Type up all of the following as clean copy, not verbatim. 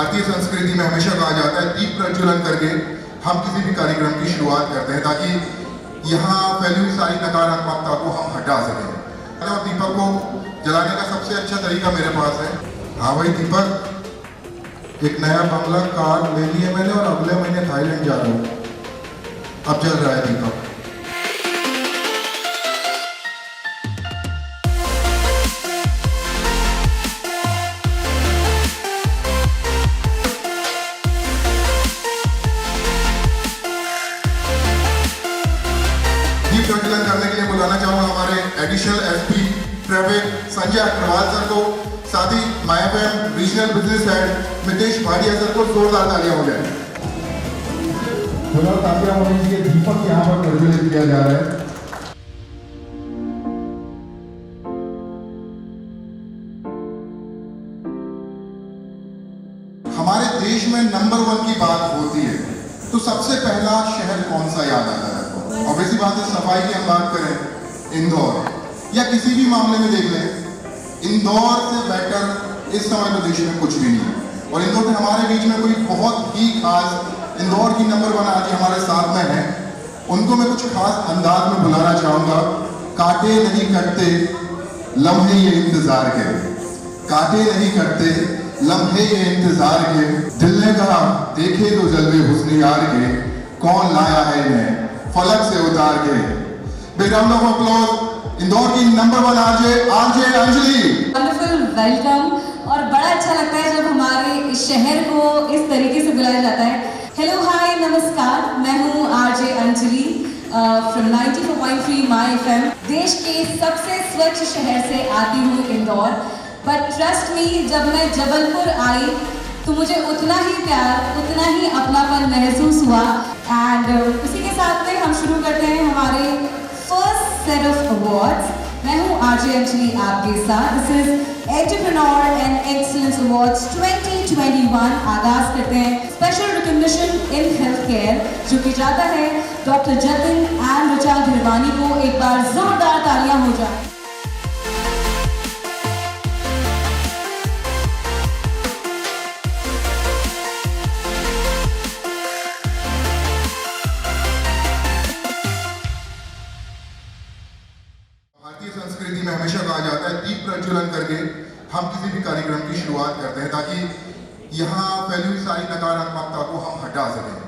भारतीय संस्कृति में हमेशा कहा जाता है दीप प्रज्वलन करके हम किसी भी कार्यक्रम की शुरुआत करते हैं ताकि यहाँ फैली हुई सारी नकारात्मकता को हम हटा सकें। और दीपक को जलाने का सबसे अच्छा तरीका मेरे पास है। हाँ भाई दीपक, एक नया बंगला कार ले लिया मैंने और अगले महीने थाईलैंड जा रहा हूँ। अब जल रहा है दीपक। दीप प्रज्वलन करने के लिए बुलाना चाहूंगा हमारे additional SP traffic Sanjay Agarwal sir को, साथ ही MyFM regional business head Mitesh Bhatia sir को जोरदार तालियां हो जाए। जोरदार तालियां होने के लिए दीपक यहाँ पर प्रज्वलित किया जा रहा है। हमारे देश में नंबर 1 की बात होती है तो सबसे पहला शहर कौन सा याद आता है? ऑब्वियसली बात है, सफाई की हम बात करें इंदौर या किसी भी मामले में देख लें, इंदौर से बेटर इस समय तो देश में कुछ भी नहीं है। और इंदौर में हमारे बीच में कोई बहुत ही खास इंदौर की नंबर 1 आज हमारे साथ में है। उनको मैं कुछ खास अंदाज में बुलाना चाहूंगा। कांटे नहीं कटते लम्हे ये इंतजार के, कांटे नहीं कटते लम्हे ये इंतजार के, दिल ने कहा देखे तो जलवे हुस्न यार के, कौन लाया है इन्हें फलक से उतार के। Big round of applause Indore की number 1 RJ Anjali. Wonderful welcome, और बड़ा अच्छा लगता है जब हमारे शहर को इस तरीके से बुलाया जाता है। हेलो हाय नमस्कार, मैं हूँ RJ Anjali from 94.3 my FM. देश के सबसे स्वच्छ शहर से आती हूँ इंदौर, बट ट्रस्ट मी, जब मैं जबलपुर आई तो मुझे उतना ही प्यार, उतना ही अपनापन महसूस हुआ। एंड उसी के साथ में हम शुरू करते हैं हमारे फर्स्ट सेट ऑफ अवार्ड्स। मैं हूँ आरजे अंजलि आपके साथ। This is entrepreneur and excellence awards 2021। आगाज करते हैं special recognition in health care जो कि जाता है डॉक्टर जतिन एंड ऋचा धिरवानी को। एक बार जोरदार तालियां हो जाए। भारतीय संस्कृति में हमेशा कहा जाता है दीप प्रज्वलन करके हम किसी भी कार्यक्रम की शुरुआत करते हैं ताकि यहाँ फैली हुई सारी नकारात्मकता को हम हटा सकें।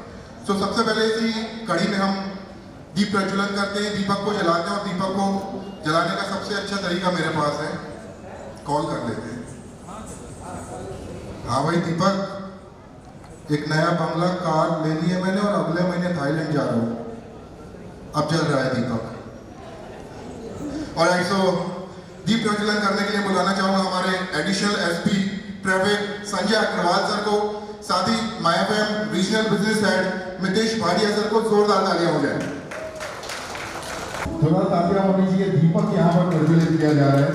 तो सबसे पहले इसी कड़ी में हम दीप प्रज्वलन करते हैं, दीपक को जलाते हैं। और दीपक को जलाने का सबसे अच्छा तरीका मेरे पास है। कॉल कर लेते हैं। हाँ भाई दीपक, एक नया बंगला कार ले लिया मैंने और अगले महीने थाईलैंड जा रहा हूँ। अब जल रहा है दीपक। और सो दीप प्रज्वलन करने के लिए बुलाना चाहूंगा हमारे additional SP traffic Sanjay Agarwal sir को, साथ ही MyFM regional business head Mitesh Bhatia sir को जोरदार तालियां हो जाए। जोरदार तालियां होनी चाहिए। दीपक यहाँ पर प्रज्वलित किया जा रहा है।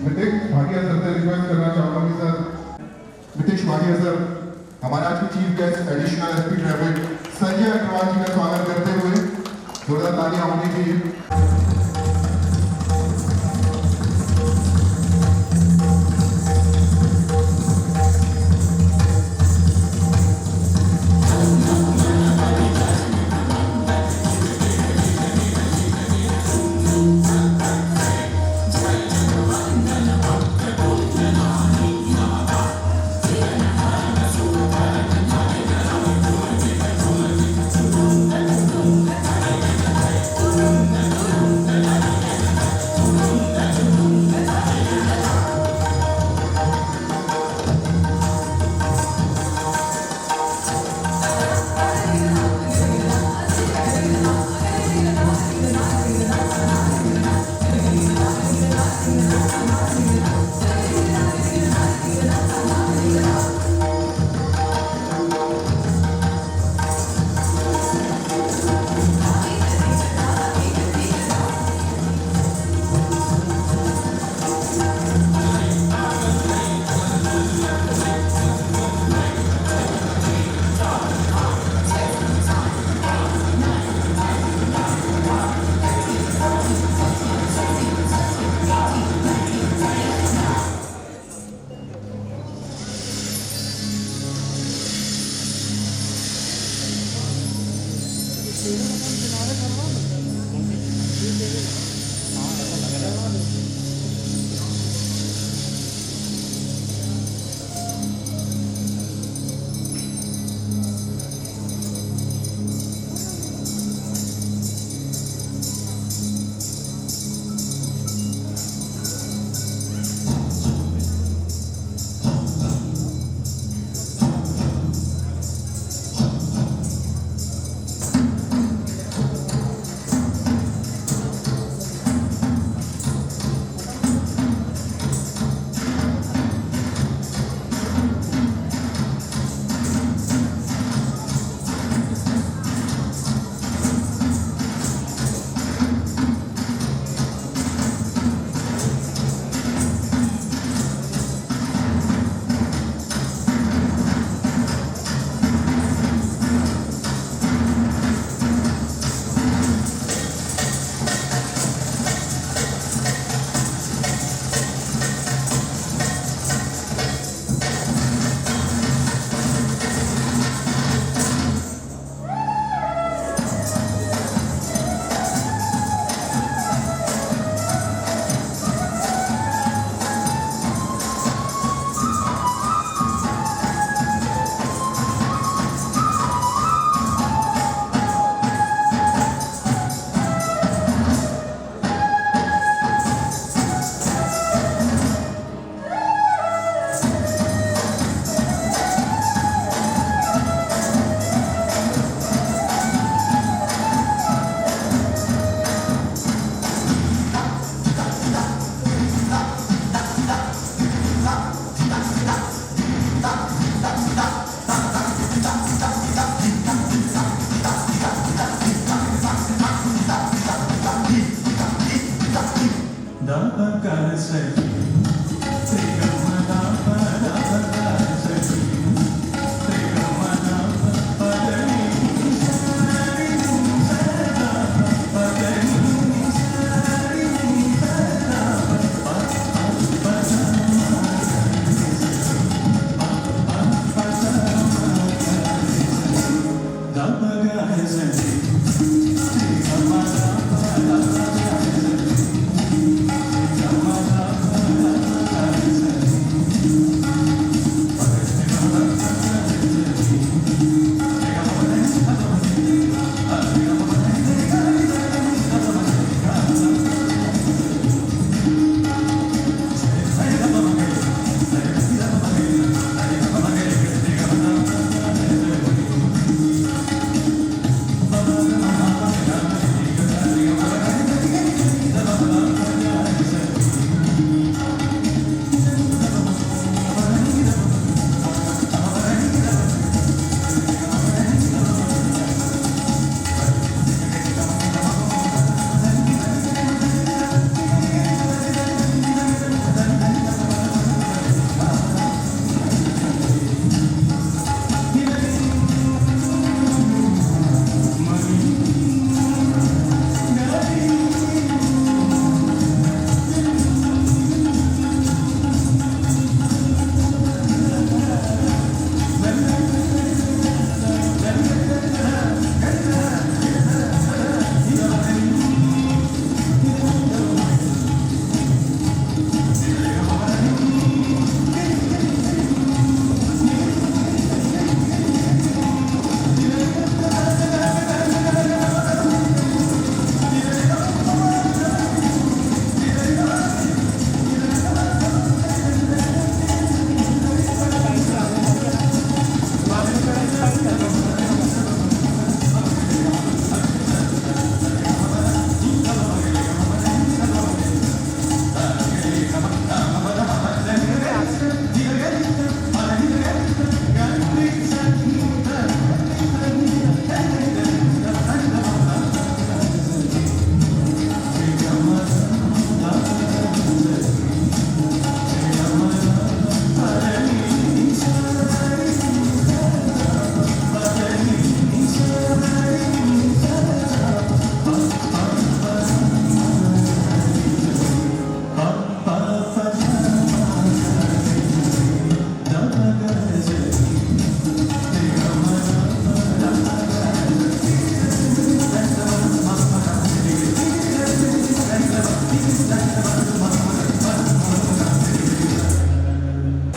मितेश भाटिया सर से रिक्वेस्ट करना चाहूंगा कि सर मितेश भाटिया सर हमारे आज के chief guest additional SP traffic Sanjay Agarwal ji का स्वागत करते हुए जोरदार तालियां होनी चाहिए।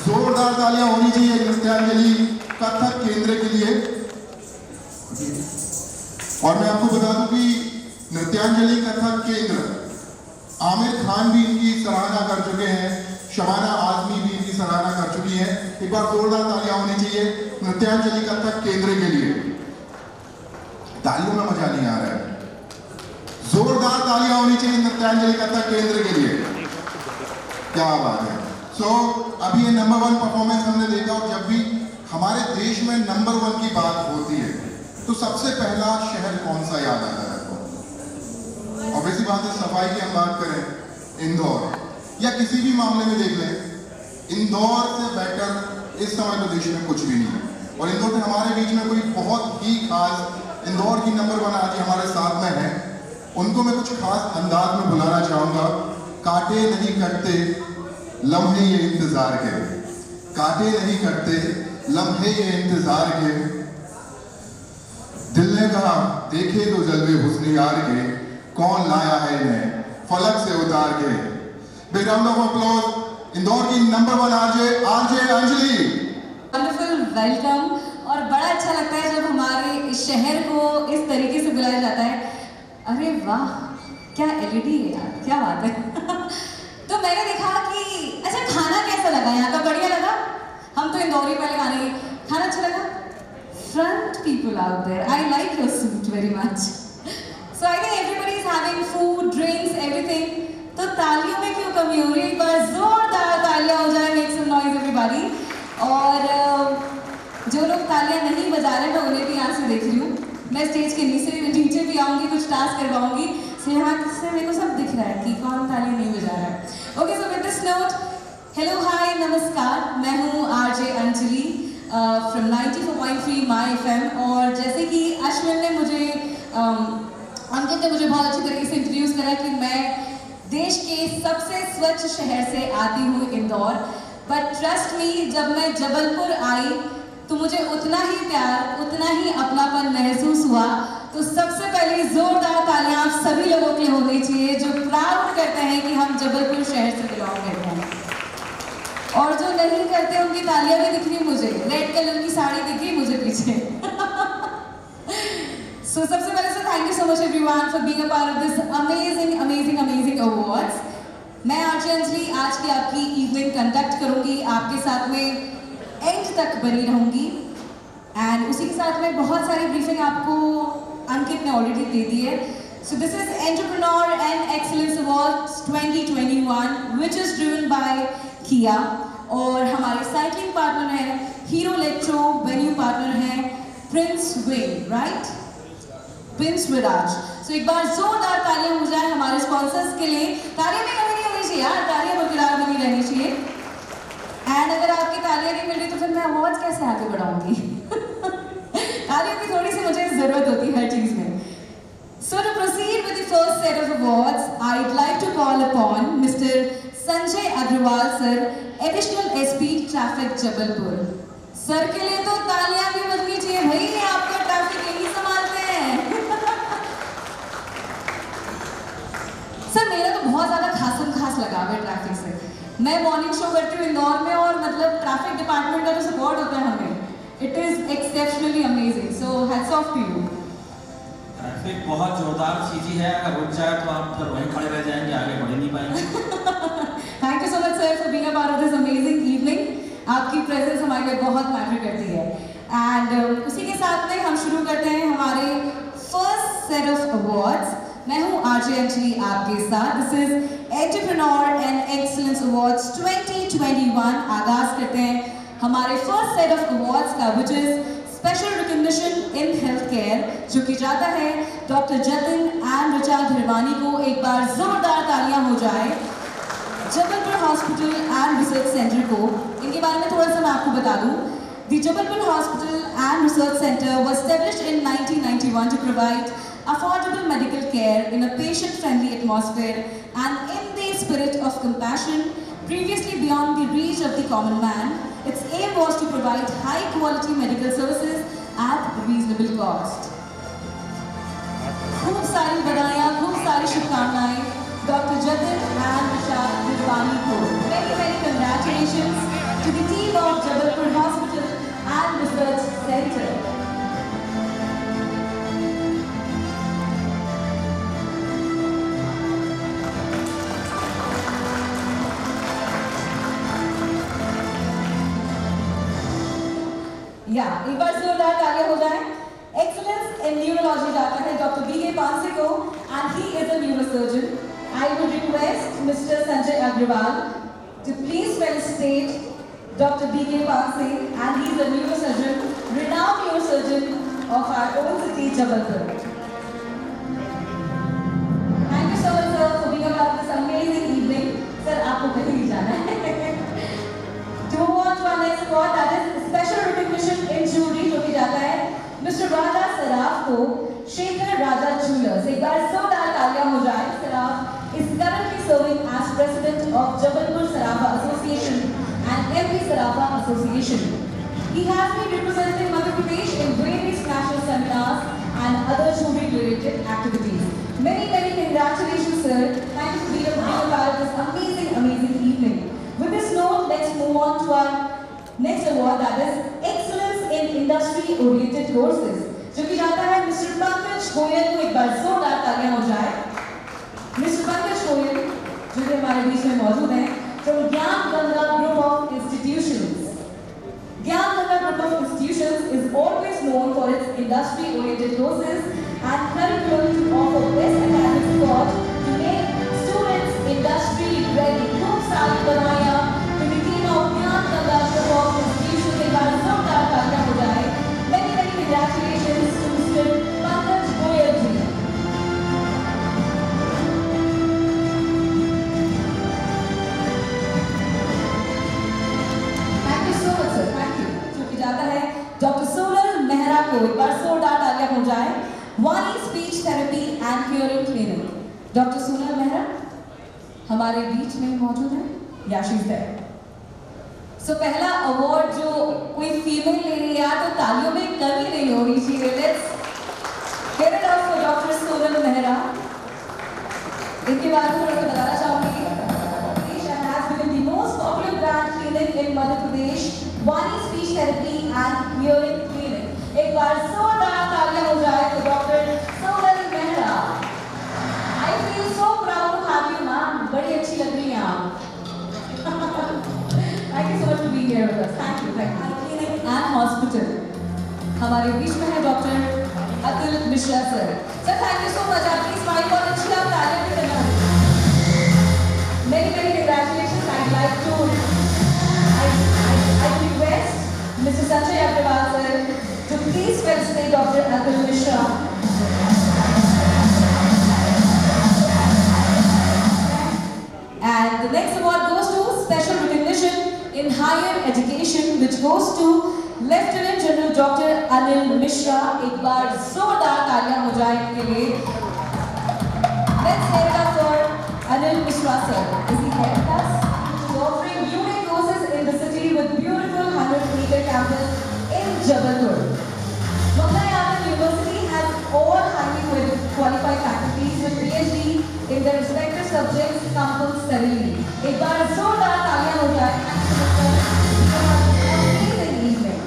जोरदार तालियां होनी चाहिए नृत्यांजलि कथक केंद्र के लिए। और मैं आपको बता दूं कि नृत्यांजलि कथक केंद्र आमिर खान भी इनकी सराहना कर चुके हैं, शबाना आजमी भी इनकी सराहना कर चुकी है। एक बार जोरदार तालियां होनी चाहिए नृत्यांजलि कथक केंद्र के लिए। तालियों में मजा नहीं आ रहा है, जोरदार तालियां होनी चाहिए नृत्यांजलि कथक केंद्र के लिए। क्या बात है। अभी ये नंबर 1 परफॉर्मेंस हमने देखा, और जब भी हमारे देश में नंबर 1 की बात होती है तो सबसे पहला शहर कौन सा याद आता है आपको? ऑब्वियसली बात है, सफाई की हम बात करें इंदौर, या किसी भी मामले में देख लें, इंदौर से बेटर इस समय तो देश में कुछ भी नहीं है। और इंदौर में हमारे बीच में कोई बहुत ही खास इंदौर की नंबर 1 आज हमारे साथ में है। उनको मैं कुछ खास अंदाज में बुलाना चाहूंगा। कांटे नहीं कटते लम्हे ये इंतजार के, कांटे नहीं कटते लम्हे ये इंतजार के, दिल ने कहा देखे तो जलवे हुस्न यार के, कौन लाया है इन्हें फलक से उतार के। Big round of applause Indore की number 1 RJ Anjali. Wonderful welcome. और बड़ा अच्छा लगता है जब हमारे इस शहर को इस तरीके से बुलाया जाता है। अरे वाह, क्या एलईडी है यार, क्या बात है। तो मैंने देखा कि अच्छा, खाना कैसा लगा यहाँ का? बढ़िया लगा? हम तो इंदौरी पहले खाने, खाना अच्छा लगा? Front people out there, I like your suit very much. So I think everybody is having food, drinks, everything. तो तालियों में क्यों कमी हो रही है? एक बार जोरदार तालियां हो जाए, मेक सम नॉइज एवरीबॉडी। और जो लोग तालियां नहीं बजा रहे, मैं उन्हें भी यहाँ से देख रही हूँ। मैं स्टेज के नीचे भी आऊँगी, कुछ टास्क करवाऊँगी। सो यहाँ से मेरे को सब दिख रहा है कि कौन ताली नहीं बजा रहा है। Okay, so with this note, hello hi नमस्कार, मैं हूँ RJ Anjali from 94.3 my FM। और जैसे कि अश्विन ने मुझे अंकित ने मुझे बहुत अच्छी तरीके से इंट्रोड्यूस करा कि मैं देश के सबसे स्वच्छ शहर से आती हूँ, इंदौर। बट ट्रस्ट मी, जब मैं जबलपुर आई तो मुझे उतना ही प्यार, उतना ही अपनापन महसूस हुआ। तो सबसे पहले जोरदार तालियां आप सभी लोगों के लिए होनी चाहिए जो प्राउड करते हैं कि हम जबलपुर शहर से बिलोंग करते हैं। और जो नहीं करते उनकी तालियां भी दिख रही मुझे, रेड कलर की साड़ी दिख रही मुझे पीछे। सो सबसे पहले sir thank you so much everyone for being a part of this amazing amazing amazing awards. मैं आरजे अंजलि आज की आपकी इवनिंग कंडक्ट करूंगी, आपके साथ में एंड तक बनी रहूंगी। एंड उसी के साथ में बहुत सारी ब्रीफिंग आपको अंकित ने ऑलरेडी दे दी है। So this is entrepreneur and excellence awards 2021 which is driven by किया। और हमारे साइकिलिंग पार्टनर हैं हीरो इलेक्ट्रो, वेन्यू पार्टनर हैं प्रिंस विंग, राइट, प्रिंस विराज। सो एक बार जोरदार तालियां हो जाए हमारे स्पॉन्सर्स के लिए। तालियां में कमी नहीं होनी चाहिए यार, तालियां बरकरार बनी रहनी चाहिए। एंड अगर आपकी तालियां नहीं मिल रही तो फिर मैं अवार्ड्स कैसे आगे बढ़ाऊंगी? तालियों की थोड़ी सी मुझे जरूरत होती है हर चीज में। So to proceed with the first set of awards, I would like to call upon mister Sanjay Agarwal sir, additional SP traffic Jabalpur. Sir के लिए तो तालियां भी बजनी चाहिए भाई, आपका ट्रैफिक यही संभालते हैं। सर मेरा तो बहुत ज्यादा खास लगाव है ट्रैफिक से। मैं मॉर्निंग शो करती हूँ इंदौर में और मतलब ट्रैफिक डिपार्टमेंट का जो सपोर्ट होता है हमें, it is exceptionally amazing. So hats off to you. Traffic बहुत जोरदार चीज ही है, अगर रुक जाए तो आप फिर वहीं खड़े रह जाएंगे, आगे बढ़ नहीं पाएंगे। Thank you so much sir for being a part of this amazing evening. आपकी प्रेजेंस हमारे लिए बहुत मैटर करती है। एंड उसी के साथ में हम शुरू करते हैं हमारे फर्स्ट सेट ऑफ अवार्ड्स। मैं हूँ आरजे अंजलि आपके साथ। This is entrepreneur and excellence awards 2021। आगाज करते हैं हमारे फर्स्ट सेट ऑफ अवार्ड्स का, which is special recognition in health care, जो कि जाता है डॉक्टर जतिन एंड ऋचा धरवानी को। एक बार जोरदार तालियां हो जाए Jabalpur hospital and research centre को। इनके बारे में थोड़ा सा मैं आपको बता दूं। The Jabalpur hospital and research centre was established in 1991 to provide affordable medical care in a patient-friendly atmosphere and in the spirit of compassion, previously beyond the reach of the common man. Its aim was to provide high-quality medical services at reasonable cost. खूब सारी बधाइयाँ, खूब सारी शुभकामनाएं doctor Jatin and Richa धरवानी को। Many congratulations to the team of Jabalpur Hospital and Research Center. एक बार जोरदार तालियां हो जाए। एक्सीलेंस इन न्यूरोलॉजी जाता है डॉक्टर बीके पांसे को, and he is a neurosurgeon. I would request mister Sanjay Agrawal to please felicitate doctor BK Panse, and he is a neurosurgeon, renowned neurosurgeon of our own city Jabalpur. Thank you so much sir for being a part of this amazing evening. Sir आपको कहीं नहीं जाना है। To move on to our next award, that is special recognition in jewelry, जो कि जाता है mister राजा सराफ को, शेखर राजा ज्वेलर्स। एक बार जोरदार तालियां हो जाए। Saraf is currently serving as president of Jabalpur Sarafa Association and MP Sarafa Association. He has been representing Madhya Pradesh in various national seminars and other jewelry-related activities. Many congratulations, sir. Thank you for being a part of this amazing evening. With this note, let's move on to our next award, that is Excellence in Industry-Oriented Courses, जो कि जाता है mister Pankaj Goyal को। एक बार जोरदार तालियां हो जाए। मिस्टर पंकज गोयल जो कि हमारे बीच में मौजूद हैं, from ज्ञान Ganga Group of Institutions. Gyan Ganga Group of Institutions is always known for its industry-oriented courses and curriculum to offer best academic support to make students industry-ready. खूब सारी बधाइयाँ to the team of Gyan Ganga Group of Institutions। एक बार जोरदार तालियां हो जाए। Many congratulations to Mr. Vani speech therapy and hearing clinic, doctor Sonal Mehra हमारे बीच में मौजूद है। या शी इज देयर। सो पहला अवार्ड जो कोई फीमेल ले रही है तो तालियों में कमी नहीं होनी चाहिए। Let's give it up for doctor Sonal Mehra. इनके बारे में थोड़ा बताना चाहूंगी। has become the most popular brand clinic in Madhya Pradesh, Vani Speech Therapy and Hearing Clinic. एक बार जोरदार तालियां हो जाए तो doctor Sonal Mehra. I feel so proud to have you, ma'am. बड़ी अच्छी लग रही हैं आप। Thank you so much for being here with us. Thank you. Clinic and hospital. हमारे बीच में है doctor Atul Mishra sir. Sir thank you so much. आपकी स्माइल बहुत अच्छी है। आप तालियां भी करना। Many congratulations. I'd like to I request Mr. Sanjay Agrawal sir to please felicitate Dr. Atul Mishra. And the next award goes to special recognition in higher education, which goes to Lieutenant General Dr. Anil Mishra. एक बार जोरदार तालियां हो जाए इनके लिए। Let's hear it up for Anil Mishra sir. Is he here with us? Offering unique courses in the city with beautiful 100-meter campus in Jabalpur. Mumbai Aman University has all highly qualified faculties with PhD in their respective subjects compulsorily. एक बार जोरदार तालियां हो जाए। Amazing evening.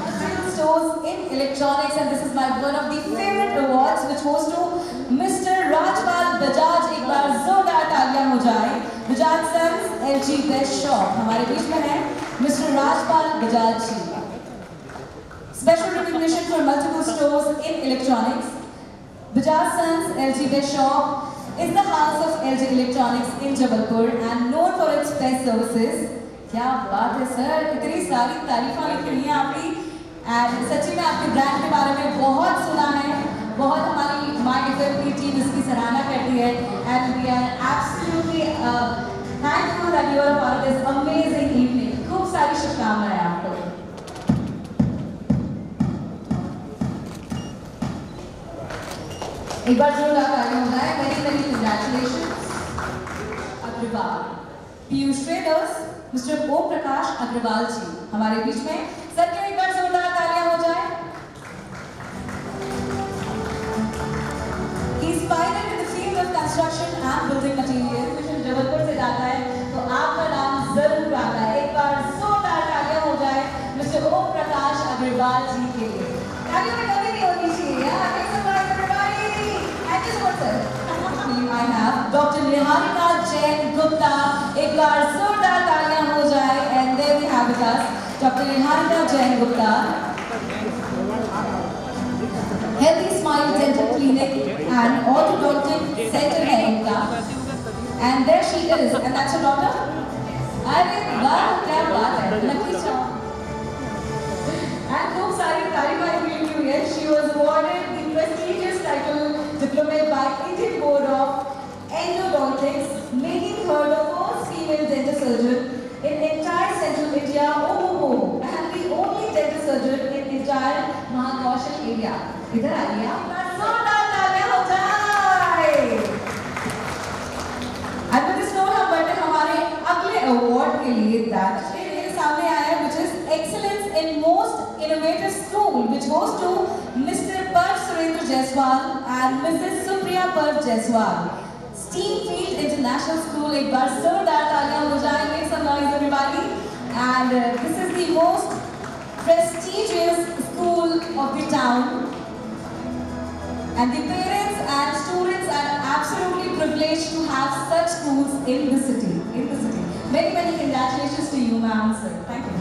Stores in electronics, and this is my one of the favorite awards, which goes to Mr. Rajpal Bajaj. एक बार जोरदार तालियां हो जाए। Bajaj Sons LG Best Shop हमारे बीच में है Mr. Rajpal Bajaj ji. Special recognition for multiple stores in electronics. Bajaj Sons LG Best Shop is the house of LG Electronics in Jabalpur and known for its best services. क्या बात है sir, इतनी सारी तारीफां लिखी हैं आपकी। And सच्ची में आपके ब्रांड के बारे में बहुत सुना है, बहुत हमारी माय FM की टीम इसकी सराहना करती है। And we are absolutely thankful that you are a part of this amazing evening. खूब सारी शुभकामनाएं आपको। एक बार जोरदार तालियां हो जाए। Very very congratulations Agarwal Piyush traders mister Om Prakash Agarwal ji हमारे बीच में। सर के एक बार जोरदार तालियां हो जाए। He's pioneered in the field of construction and building materials, mission Jabalpur से जाता है तो आपका नाम जरूर आता है। एक बार जोरदार तालियां हो जाए मिस्टर ओम प्रकाश अग्रवाल जी के लिए। तालियों में कमी नहीं होनी चाहिए। I have Dr. Niharika Jain Gupta. एक बार जोरदार तालियां हो जाए। And there we have with us Dr. Niharika Jain Gupta. Healthy Smile Dental Clinic and Orthodontic Center है इनका। And there she is. And that's your daughter? अरे वाह क्या बात है। लकी चाव। And खूब सारी तारीफें मिली हुई है। She was awarded the prestigious title diplomat by Indian Board of Endodontics, making her the first female dental surgeon in entire central India, and the only dental surgeon in entire Mahakaushal area. इधर आइए आप। जोरदार तालियां हो जाए। And with this note हम बढ़ते हमारे अगले अवार्ड के लिए। that मेरे सामने आया है which is excellence in most innovative school, which goes to Mr. Parv Surendra Jaiswal and Mrs. Supriya Parv Jaiswal. Steamfield International School. एक बार जोरदार तालियां हो जाए। Make some noise everybody. And this is the most prestigious school of the town. And the parents and students are absolutely privileged to have such schools in the city. Many congratulations to you, ma'am, sir. Thank you.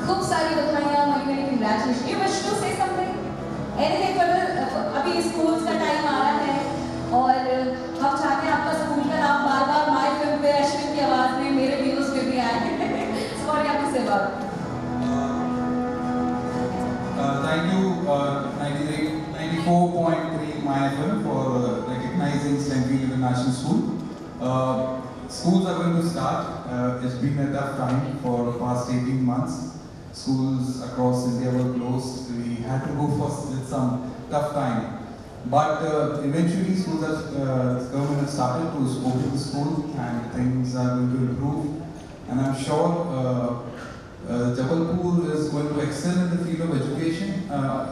खूब सारी बधाइयाँ, many congratulations. You wish to say something? Anything further? अभी schools का time आ रहा है और हम चाहते हैं आपका स्कूल का नाम बार-बार माय फिल्म पे अश्विन की आवाज में मेरे व्यूज पे भी आए। सॉरी आपकी सेवा। Thank you 94.3 MyFM for recognizing Steamfield International School. Schools are going to start. It's been a tough time for the past 18 months. Schools across India were closed. We had to go with some tough time. But eventually schools have, government has started to open the school and things are going to improve. And I'm sure Jabalpur is going to excel in the field of education.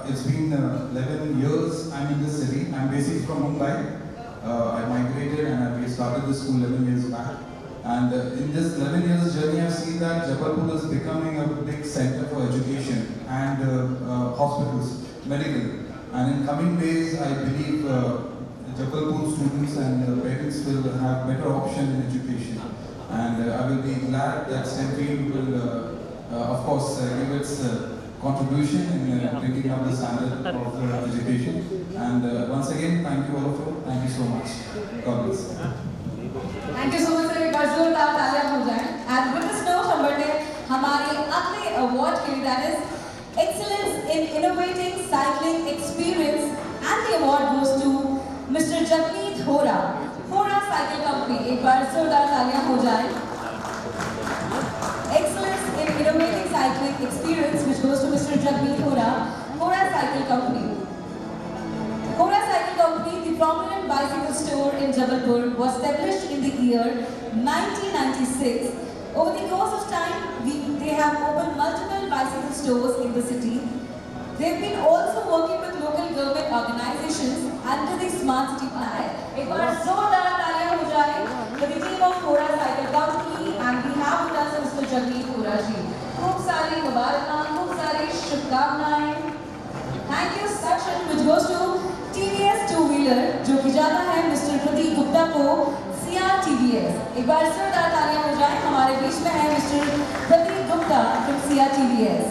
It's been 11 years I'm in this city. I'm basically from Mumbai. I migrated and we started the school 11 years back. And in this 11 years journey, I've seen that Jabalpur is becoming a big center for education and hospitals, medical. And in coming days, I believe Jabalpur students and parents will have better option in education. And I will be glad that STEM will, of course, give its contribution in picking up the standard of education. And once again, thank you all of you. Thank you so much. God bless. Thank you so much sir, एक बार जोरदार तालियां हो जाएं। And with this note हम बढ़ते हैं हमारे अगले अवार्ड के लिए, that is excellence in innovating cycling experience, and the award goes to mister Jagmeet Hora, Hora cycle company. एक बार जोरदार तालियां हो जाएं। Excellence in innovating cycling experience which goes to mister Jagmeet Hora, Hora cycle company. Hora Cycle Company, the prominent bicycle store in Jabalpur, was established in the year 1996. Over the course of time, they have opened multiple bicycle stores in the city. They've been also working with local government organizations under the Smart City Plan. एक बार जोरदार तालियां हो जाए for the team of Hora Cycle Company, and we have with us Mr. Jagmeet Hora जी। खूब सारी मुबारकां, खूब सारी शुभकामनाएं। Thank you section which goes to TVS two-wheeler, जो कि जाता है मिस्टर प्रदीप गुप्ता को सिया TVS। एक बार जोरदार तालियां हो जाएं। हमारे बीच में है mister Pradeep Gupta from Siya TVS।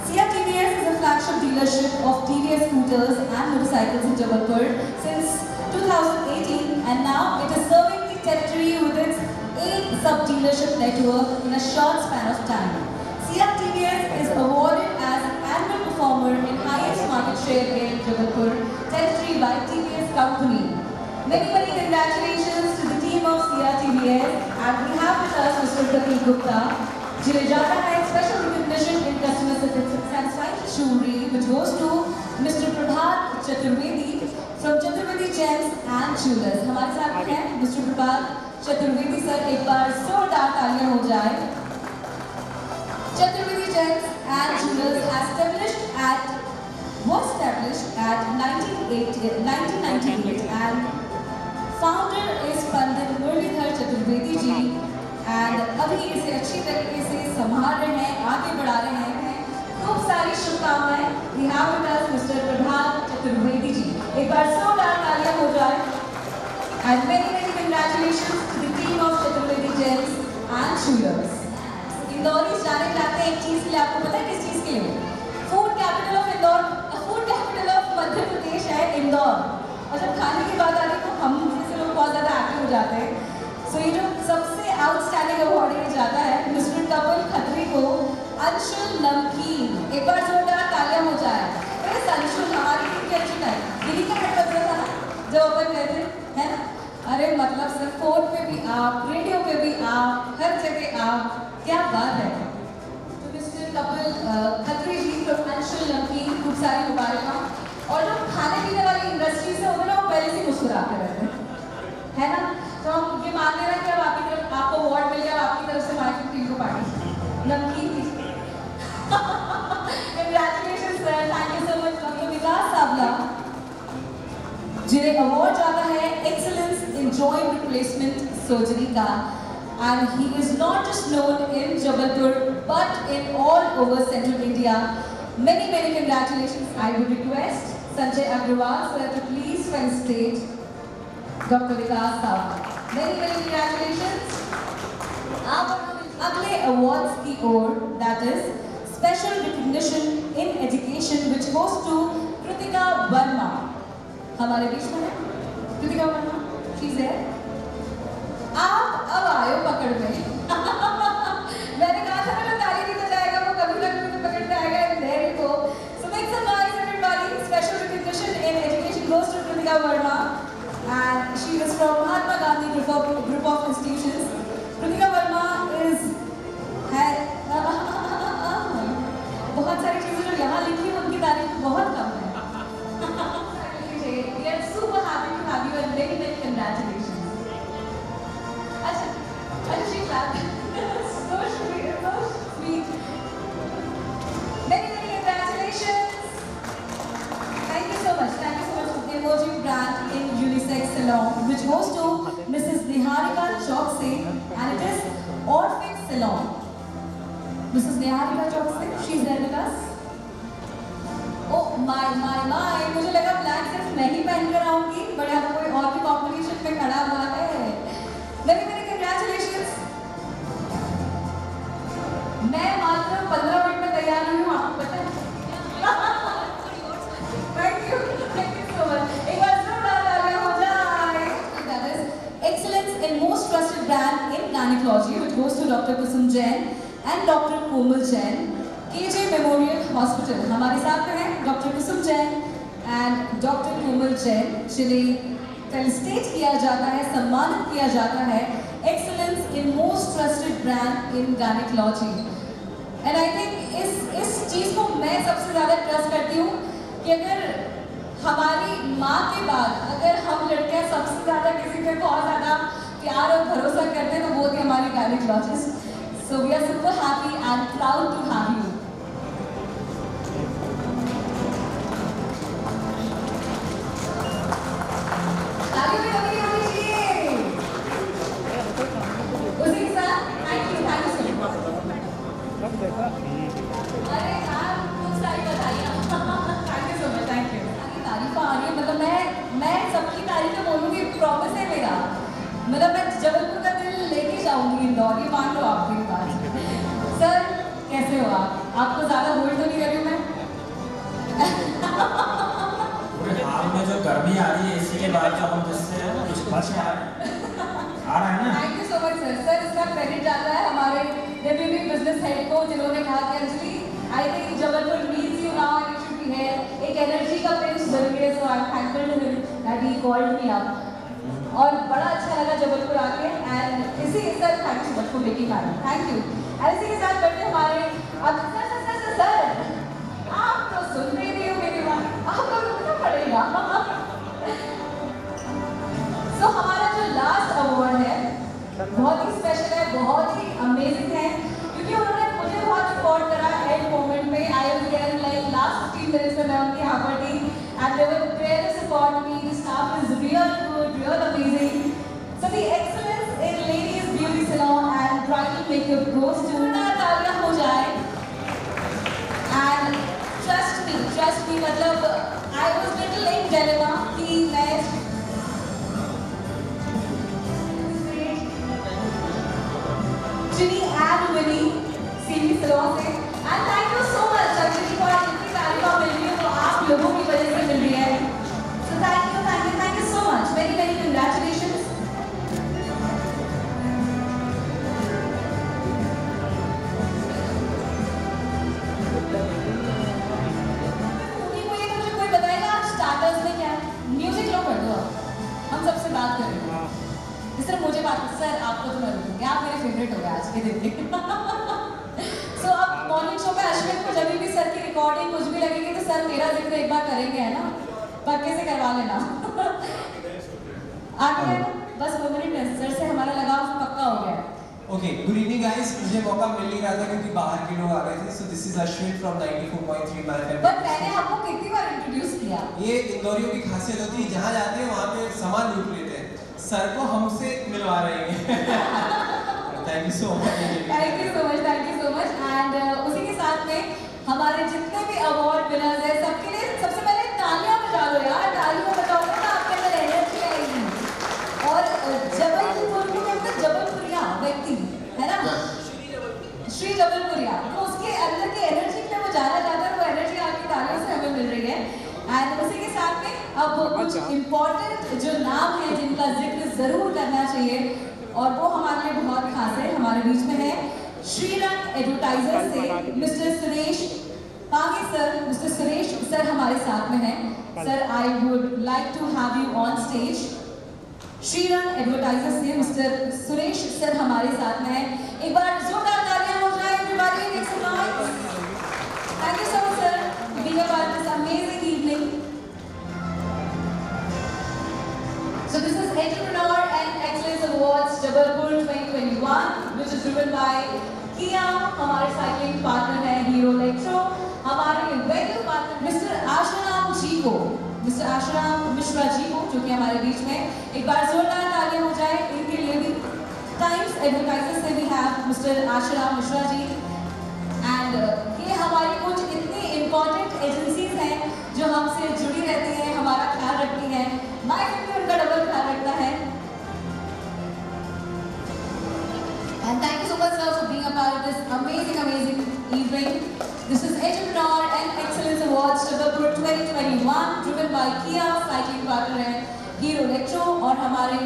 Siya TVS is a flagship dealership of TVS scooters and motorcycles in Jabalpur since 2018, and now it is serving the territory with its 8 sub-dealership network in a short span of time. Siya TVS is awarded as annual performer in highest market share in Jabalpur territory by TVS company. Many congratulations to the team of Siya TVS, and we have with us Mr. Pradeep Gupta, जिन्हें जाता है special recognition in customer satisfaction jewelry which goes to Mr. Prabhat Chaturvedi from Chaturvedi Gems and Jewelers। हमारे साथ हैं Mr. Prabhat Chaturvedi sir, एक बार जोरदार तालियां हो जाए। Chaturvedi Gems and Jewelers was established at 1998, and founder is Pandit Muralidhar Chaturvedi ji, and अभी इसे अच्छी तरीके से संभाल रहे हैं, आगे बढ़ा रहे हैं। खूब सारी शुभकामनाएं। We have with us Mr. Prabhat Chaturvedi जी। एक बार जोरदार तालियां हो जाए। And many congratulations to the team of Chaturvedi Gems and Jewelers। Indore जाने चाहते हैं एक चीज के लिए, आपको पता है किस चीज के लिए? Food capital of Indore, food capital of Madhya Pradesh है इंदौर। और जब खाने की बात आती है तो हम जैसे लोग बहुत ज्यादा एक्टिव हो जाते हैं। सो ये जो सबसे आउटस्टैंडिंग अवार्ड ये जाता है मिस्टर कपिल खत्री को अंशुल नमकीन। एक बार जोरदार तालियां हो जाए। अरे अंशुल हमारी टीम की अच्छी टाइम दिल्ली का हेड बन था ना जब अपन गए थे, है ना? अरे मतलब सर फोन पे भी आप, रेडियो पे भी आप, हर जगह आप, क्या बात है। तो मिस्टर कपिल खत्री जी फ्रॉम अंशुल नमकीन, खूब सारी मुबारकां। और जो खाने पीने वाली इंडस्ट्री से होते ना वो पहले से मुस्कुराते रहते हैं, है ना? तो हम ये मान लेना कि अब आपकी तरफ आपको अवार्ड मिल गया, आपकी तरफ से माइक टीम को पार्टी नमकीन की। Congratulation sir, thank you so much. Doctor Vikas Sawla जिन्हें अवार्ड जाता है excellence in joint replacement surgery का, and he is not just known in Jabalpur but in all over central India. Many congratulations. I would request Sanjay Agrawal sir to please felicitate Dr. Vikas Saab. Many congratulations. अब अगले awards की ओर, that is special recognition in education which goes to Kritika Verma. हमारे बीच में है Kritika Verma, she's there. आप अब आयो पकड़ में। मैंने कहा था ना ताली नहीं बजाएगा वो कभी ना कभी पकड़ में आएगा। And there you go. So make some noise everybody. Special recognition in education goes to Kritika Verma, and she is from Mahatma Gandhi group of institutions. Kritika Verma बहुत कम है। We are super happy to have you and many many congratulations. अच्छा, she clapped. So sweet, so sweet. Many many congratulations. Thank you so much. Thank you so much for the emoji brand in unisex salon, which goes to Mrs. Niharika Chokse, and it is Orphic Salon. Mrs. Niharika Chokse, she's there with us. Oh my. मुझे लगा black सिर्फ मैं ही पहन कर आऊंगी, but यहाँ कोई और भी कॉम्पिटिशन में खड़ा हुआ है। Many many congratulations. मैं मात्र 15 मिनट में तैयार हुई हूँ, आपको पता है? Thank you so much. एक बार जोरदार तालियां हो जाए. That is excellence in most trusted brand in gynecology, which goes to Dr. Kusum Jain and Dr. Komal Jain. KJ Memorial Hospital हमारे साथ में है Dr. Kusum Jain and Dr. Komal Jain, जिन्हें फेलिसिटेट किया जाता है, सम्मानित किया जाता है excellence in most trusted brand in gynecology. And I think इस चीज़ को मैं सबसे ज़्यादा ट्रस्ट करती हूँ कि अगर हमारी माँ के बाद अगर हम लड़कियाँ सबसे ज़्यादा किसी पे बहुत ज़्यादा प्यार और भरोसा करते हैं तो वो थी हमारी gynaecologist. So we are super happy and proud to have you. तालियों में कमी नहीं होनी चाहिए. उसी के साथ thank you so much. अरे यार कुछ सारी बताइए. Thank you so much, thank you. तारीफ आ रही है, मतलब मैं सबकी तारीफें बोलूँगी, प्रॉमिस है मेरा. मतलब मैं जबलपुर का दिल लेके जाऊँगी इंदौर, ये मान लो आप मेरी बात. सर कैसे हो आप? आपको ज़्यादा होल्ड तो नहीं कर रही हूँ मैं? पूरे हाल में जो गर्मी आ रही है इसी के बाद जो हम जिससे कुछ बच आ रहा है ना. Thank you so much sir. Sir इसका क्रेडिट जाता है हमारे डेप्यूटी बिजनेस हेड को, जिन्होंने कहा कि Anjali I think Jabalpur needs you now and it should be here. एक एनर्जी का पिंच जरूरी है, so I am thankful to him that he called me up. और बड़ा अच्छा लगा जबलपुर आके, एंड इसी sir thank you so much for making time. Thank you. और इसी के साथ बैठे हमारे अब सर आप तो सुन नहीं रही हो मेरी बात, आपको रुकना पड़ेगा. सो हमारा जो लास्ट अवार्ड है बहुत ही स्पेशल है, बहुत ही अमेजिंग है, क्योंकि उन्होंने मुझे बहुत सपोर्ट करा एंड मोमेंट में. I was there like last 15 minutes में मैं उनके यहाँ पर थी and they were there to support me. The staff is real good, real amazing. So the excellence in ladies beauty salon and bridal makeup goes to तालियां हो जाए. And trust me, मतलब I was little in dilemma कि मैं Ginny and Winnie CV salon से. And thank you so much Anjali को आज इतनी तारीफें मिल रही है तो आप लोगों की वजह से मिल रही है. So thank you so much. Very very congratulations. मुझे कोई बताएगा आप स्टार्टर्स में क्या है? म्यूजिक लो कर दो आप, हम सबसे बात करेंगे. सिर्फ मुझे बात सर आपको तो मैं रुकूंगी, आप मेरे फेवरेट हो गए आज के दिन. सो अब मॉर्निंग शो में अश्विन को जब भी सर की रिकॉर्डिंग कुछ भी लगेगी तो सर मेरा जिक्र एक बार करेंगे, है ना? पक्के से करवा लेना. आगे बस 2 मिनट सर से हमारा लगाव पक्का हो गया. Okay, good evening guys. मुझे मौका मिल नहीं रहा था क्योंकि बाहर के लोग आ गए थे. So this is Ashwin from 94.3 my family. But मैंने आपको कितनी बार इंट्रोड्यूस किया. ये इंदौरियों की खासियत होती है, जहाँ जाते हैं वहाँ पे सामान लूट लेते हैं. सर को हमसे मिलवा रहे हैं. Thank you so much. And उसी के साथ में हमारे जितने भी अवार्ड विनर्स हैं सबके लिए सबसे पहले तालियां बजा लो यार. तालियां बजाओगे ना आपके अंदर एनर्जी आएगी. और जबलपुर के अंदर जबलपुरिया व्यक्ति है ना, श्री जबलपुरिया, तो उसके अंदर की एनर्जी के लिए वो जाना जाता है. वो एनर्जी आपकी तालियों से हमें मिल रही है. एंड उसी के साथ में अब कुछ इम्पोर्टेंट जो नाम है जिनका जिक्र जरूर करना चाहिए और वो हमारे लिए बहुत खास है. हमारे बीच में है श्रीरंग एडवर्टाइजर से mister Suresh Pange sir. Mister Suresh sir हमारे साथ में हैं. Sir I would like to have you on stage. Shrirang advertiser से मिस्टर सुरेश सर हमारे साथ में हैं. एक बार जोरदार तालियां हो जाए everybody. Make some noise. Thank you so much sir being a part of this amazing Ashiram Mishra ji को, जो कि हमारे बीच में। एक बार जोरदार तालियां हो जाए इनके लिए भी। टाइम्स एडवर्टाइजर से भी have mister Ashiram Mishra ji. And ये हमारी कुछ इतनी इम्पोर्टेंट एजेंसीज हैं जो हमसे जुड़ी रहती हैं, हमारा ख्याल रखती हैं। माय फैमिली उनका डबल ख्याल रखता है। And thank you so much, sir, for being a part of this amazing evening. This is Entrepreneur and Excellence Awards Jabalpur 2021, driven by Kia, cycling partner है Hero Electro और हमारे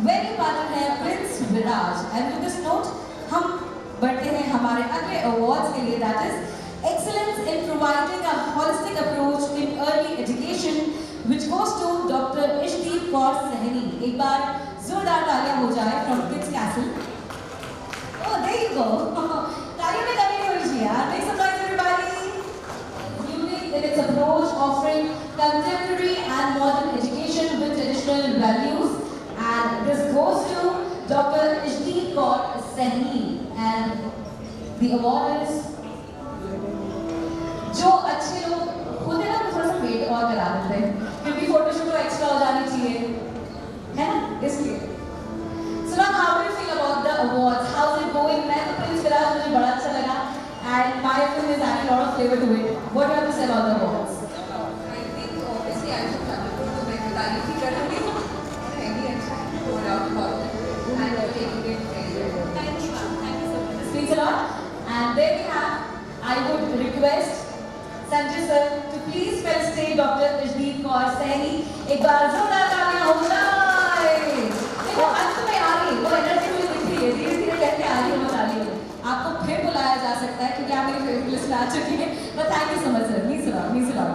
venue partner है Prince Viraj. And with this note, हम बढ़ते हैं हमारे अगले awards के लिए, that is Excellence in Providing a Holistic Approach in Early Education, which goes to Dr. Ishdeep Kaur Sahni. एक बार जोरदार तालियां हो जाए from Kids Castle. Oh, there you go. तालियों में कमी नहीं हुई थी यार. Make some noise, everybody. Unique in its approach, offering contemporary and modern education with traditional values. And this goes to Dr. Ishdeep Kaur Sahni. And the award is जो अच्छे लोग होते हैं ना, थोड़ा सा वेट और करा देते हैं, फिर भी फोटोशूट तो एक्स्ट्रा हो जानी चाहिए, है ना, इसलिए। So now how do you feel about the awards? How's it going? मैं तो प्रिंस विराज, मुझे बड़ा अच्छा लगा, and my film is adding a lot of flavor to it. What do you have to say about the awards? I think obviously I should have to मैं तारीफ ही कर रही हूँ। मैं भी अच्छा no doubt about it. And taking it very well. Thank you, ma'am. Thank you so much. This means a lot. And there we have. I would request Sanjay sir to please felicitate Dr. Ishdeep Kaur Sahni. एक बार जोरदार तालियां हो जाए। देखो अंत में आ रही वो एनर्जी मुझे दिख रही है, धीरे-धीरे कहते आ रही है वो तालियों। आपको फिर बुलाया जा सकता है क्योंकि आप मेरी फेवरेट लिस्ट में आ चुकी हैं। But thank you so much sir. Means a lot.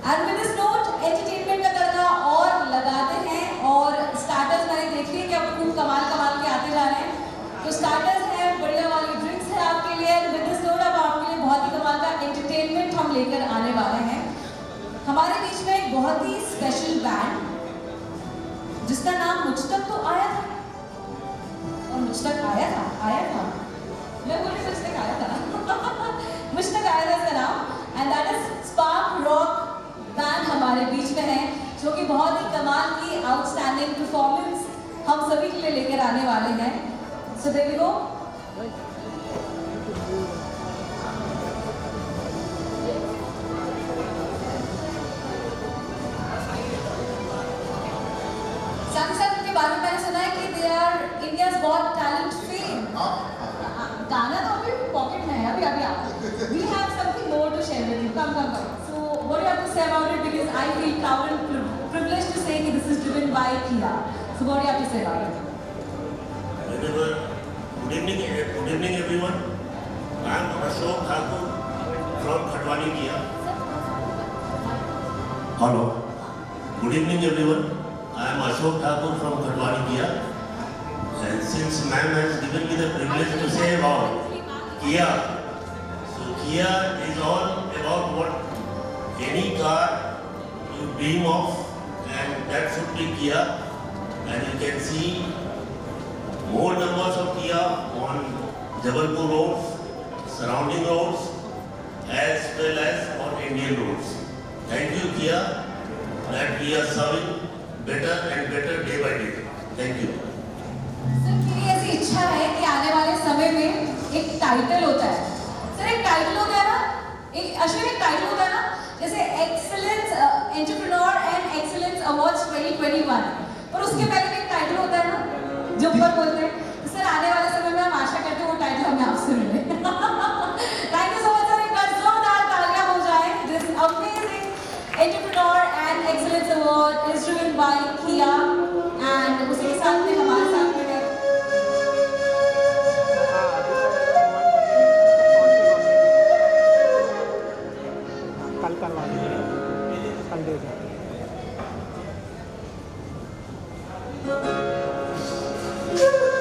And with this note, entertainment का तड़का और लगाते हैं और starters मैंने देख लिए कि अब खूब कमाल के आते जा रहे हैं। तो starters हैं, बढ़िया वाली ड्रिंक्स है आपके लिए। With this note अब आपके लिए बहुत ही कमाल का entertainment हम लेकर आने वाले हैं। हमारे बीच में एक बहुत ही स्पेशल बैंड जिसका नाम मुझ तक तो आया था और मुझ तक आया था मैं बोली मुझ तक आया था मुझ तक आया था इसका नाम, and that is spark rock band हमारे बीच में है, जो कि बहुत ही कमाल की आउटस्टैंडिंग परफॉर्मेंस हम सभी के लिए लेकर आने वाले हैं। So there we go. के बारे में मैंने सुना है कि they are India's got talent fame. गाना तो अभी पॉकेट में है, अभी आप we have something more to share with you. Come so what you have to say about it, because I feel proud and privileged to say कि this is driven by Kia. So what you have to say about it? Good evening everyone. I am Ashok Thakur from Khatwani Kia. Hello. Good evening everyone. I am Ashok Thakur from Khatwani Kia. And since ma'am has given me the privilege to say about Kia, so Kia is all about what any car you dream of, and that should be Kia. And you can see more numbers of Kia on Jabalpur roads, surrounding roads, as well as on Indian roads. Thank you Kia, that we are serving better and better day by day. Thank you. Sir मेरी ऐसी इच्छा है कि आने वाले समय में एक टाइटल होता है। सर एक टाइटल होता है ना, एक अश्विन एक टाइटल होता है ना, जैसे excellence entrepreneur and excellence awards 2021, पर उसके पहले भी एक टाइटल होता है ना जो ऊपर बोलते हैं। तो सर आने वाले समय में हम आशा करते हैं वो टाइटल हमें आपसे मिले। Thank you so much sir. एक बार जोरदार तालियां हो जाए। This amazing entrepreneur and excellence award is driven by किया, एंड उसी के साथ में हमारे साथ में कल करवा दीजिए, कल दे दें। Woo!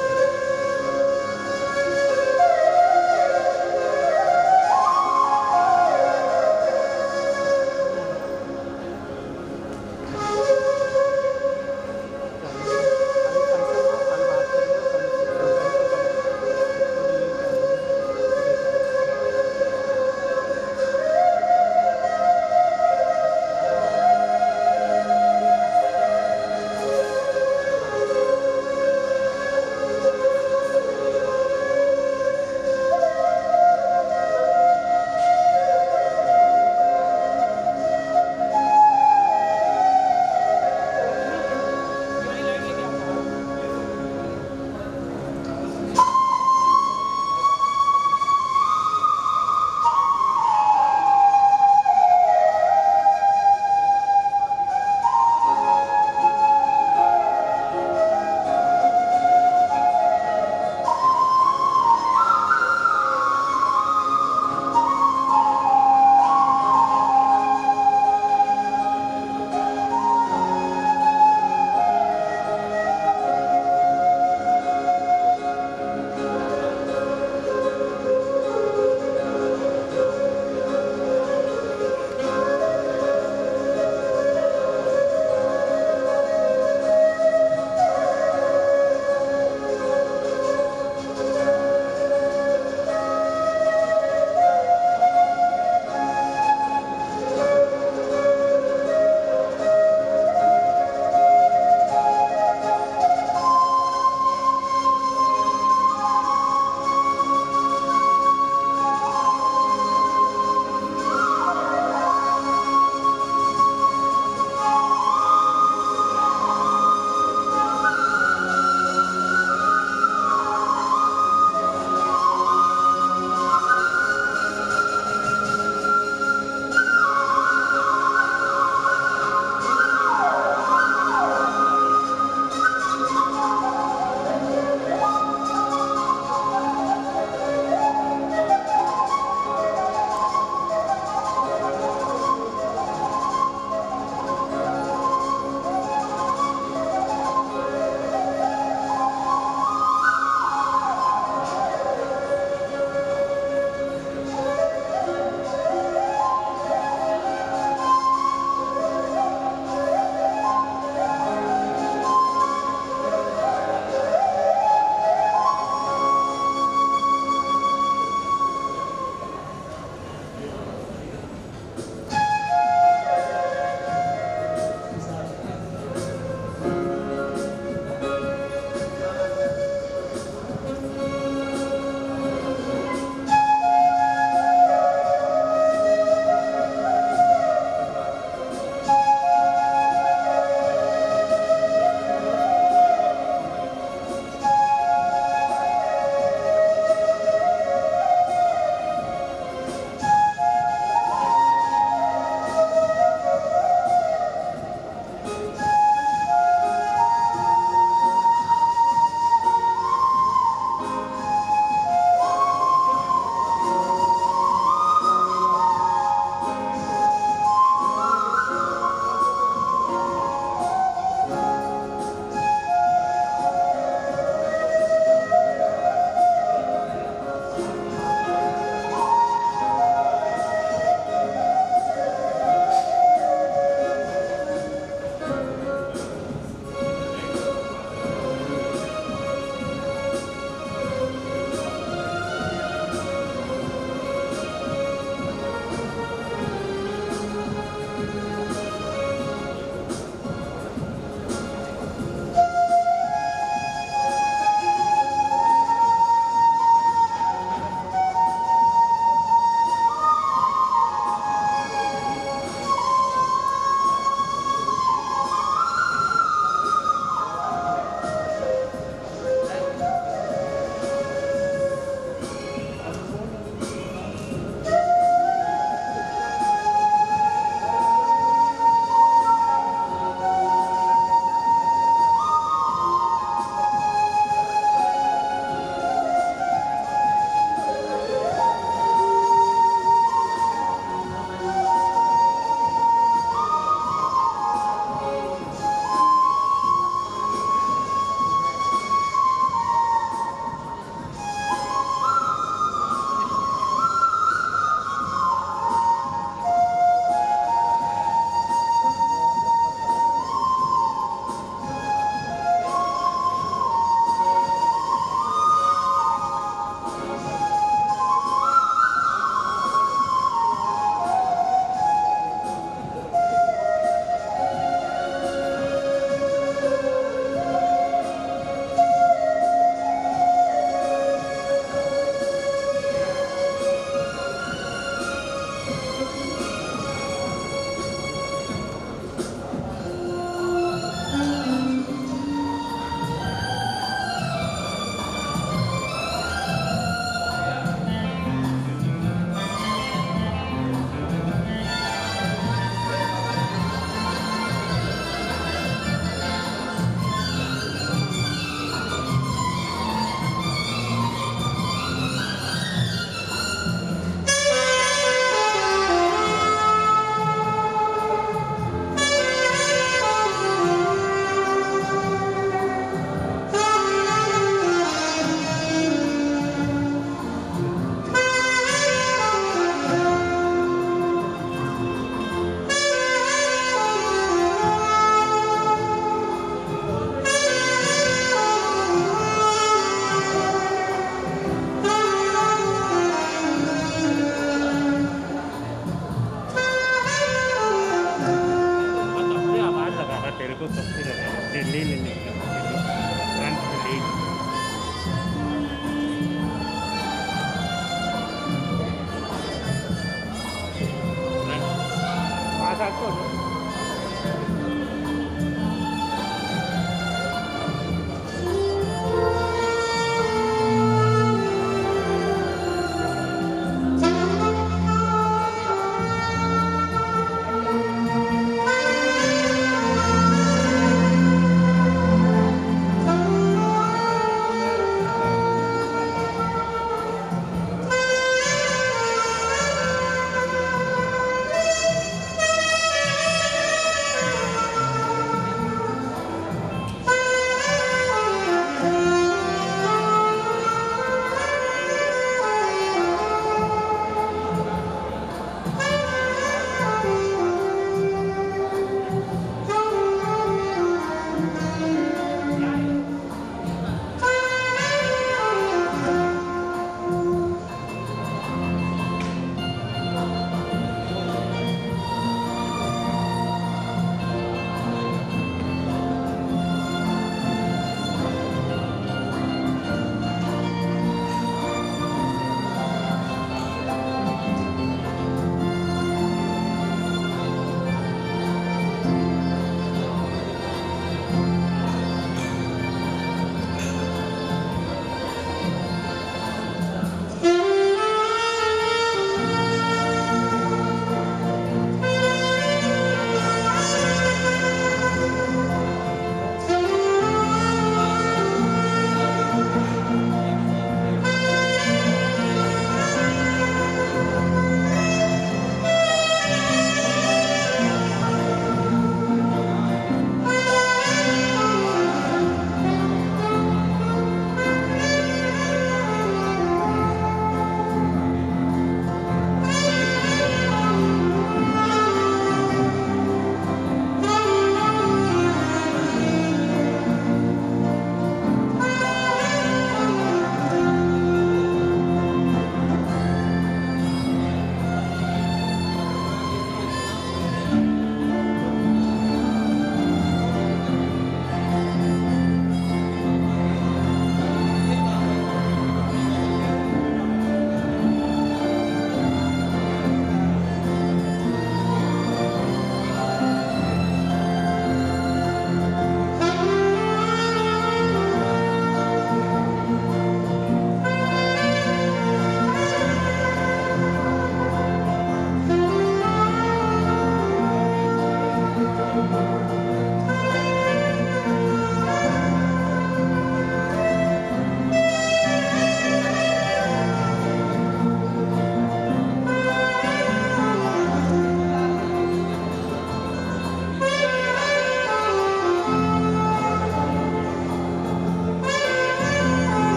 स्टार्ट करो।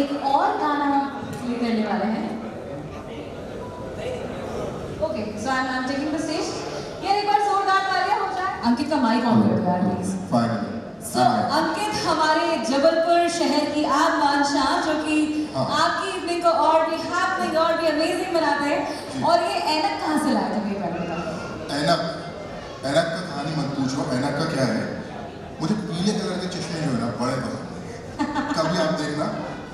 एक और गाना प्ले करने वाले हैं। Okay, so I am taking the stage. यार एक बार जोरदार तालियां हो जाए। अंकित का माइक ऑन कर दो यार प्लीज। फाइनली सो अंकित हमारे जबलपुर शहर की आग बादशाह जो कि आपकी इवनिंग को और भी हैपनिंग और भी अमेजिंग बनाते हैं। और ये ऐनक कहाँ से लाया था, ये पहले बताओ। ऐनक का कहानी मत पूछो। ऐनक का क्या है, मुझे पीले कलर के चश्मे जो है ना बड़े पसंद है। कभी आप देखना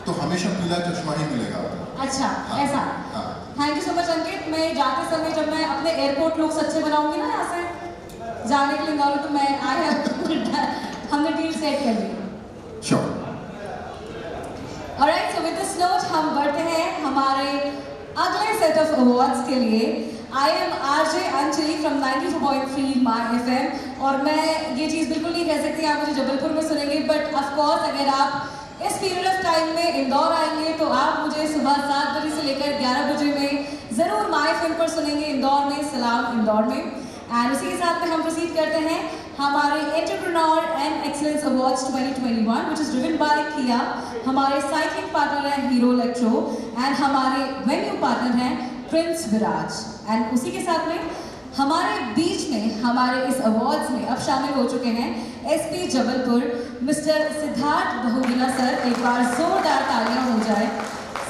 तो हमेशा पीला चश्मा ही मिलेगा। अच्छा ऐसा। थैंक यू सो मच अंकित। मैं जाते समय जब मैं अपने एयरपोर्ट लोग सच्चे बनाऊंगी ना यहाँ से जाने के लिए इंदौर, तो मैं हमने डील सेट कर ली। Sure. Alright, so with this note हम बढ़ते हैं हमारे अगले सेट ऑफ अवार्ड्स के लिए। I am RJ Anjali from 94.3 my FM। और मैं ये चीज़ बिल्कुल नहीं कह सकती आप मुझे जबलपुर में सुनेंगे, बट ऑफकोर्स अगर आप इस पीरियड ऑफ टाइम में इंदौर आएंगे तो आप मुझे सुबह 7 बजे से लेकर 11 बजे में ज़रूर माय FM पर सुनेंगे इंदौर में, सलाम इंदौर में। एंड उसी के साथ में हम प्रोसीड करते हैं हमारे entrepreneur and excellence awards 2021 which is driven by किया। हमारे साइकिलिंग पार्टनर हैं हीरो इलेक्ट्रो एंड हमारे वेन्यू पार्टनर हैं प्रिंस विराज। एंड उसी के साथ में हमारे बीच में हमारे इस अवार्ड्स में अब शामिल हो चुके हैं SP Jabalpur mister Siddharth Bahuguna sir. एक बार जोरदार तालियां हो जाए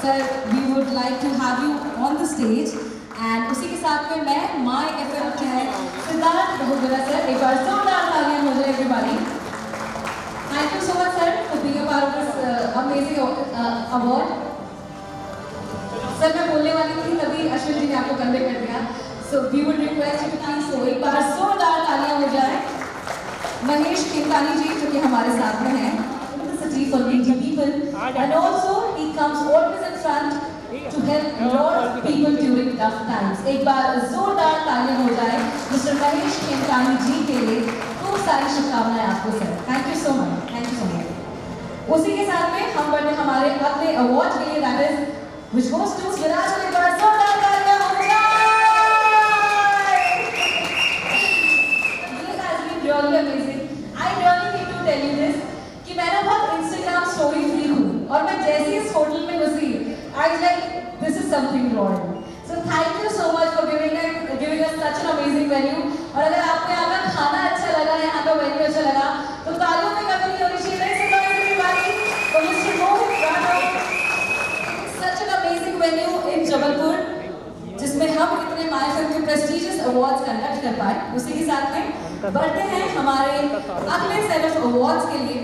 sir. We would like to have you on the stage. And उसी के साथ में मैं माय FM हैं सिद्धार्थ बहुगुणा सर। एक बार जोरदार तालियां हो जाए everybody. Thank you so much sir for being a part of this amazing award. Sir मैं बोलने वाली थी तभी अश्विन जी ने आपको कन्वे कर दिया। So we would request you to please so एक बार जोरदार तालियां हो जाए महेश किंतानी जी जो कि हमारे साथ में हैं for meeting people, and also he comes always in front to help lot of people during tough times. एक बार जोरदार तालियां हो जाए मिस्टर महेश किंतानी जी के लिए। खूब सारी शुभकामनाएं आपको sir. Thank you so much, thank you so much. उसी के साथ में हम बढ़ते हमारे अगले अवार्ड के लिए, that is which goes to विराज को। एक बार जोरदार तालियां हो जाए। This has been really amazing. I really need to tell you this कि मैं ना बहुत इंस्टाग्राम स्टोरी फ्री हूँ और मैं जैसे इस होटल में घुसी I like this is something royal. So thank you so much for giving us such an amazing venue. और अगर आपको यहाँ का खाना अच्छा लगा, यहाँ का वेन्यू अच्छा लगा तो तालियों में कमी नहीं होनी चाहिए। सच एन अमेजिंग वेन्यू इन जबलपुर जिसमें हम इतने माय फिल्म के प्रेस्टिजियस अवार्ड्स कंडक्ट कर पाए। उसी के साथ में बढ़ते हैं हमारे अगले सेट ऑफ अवार्ड्स के लिए।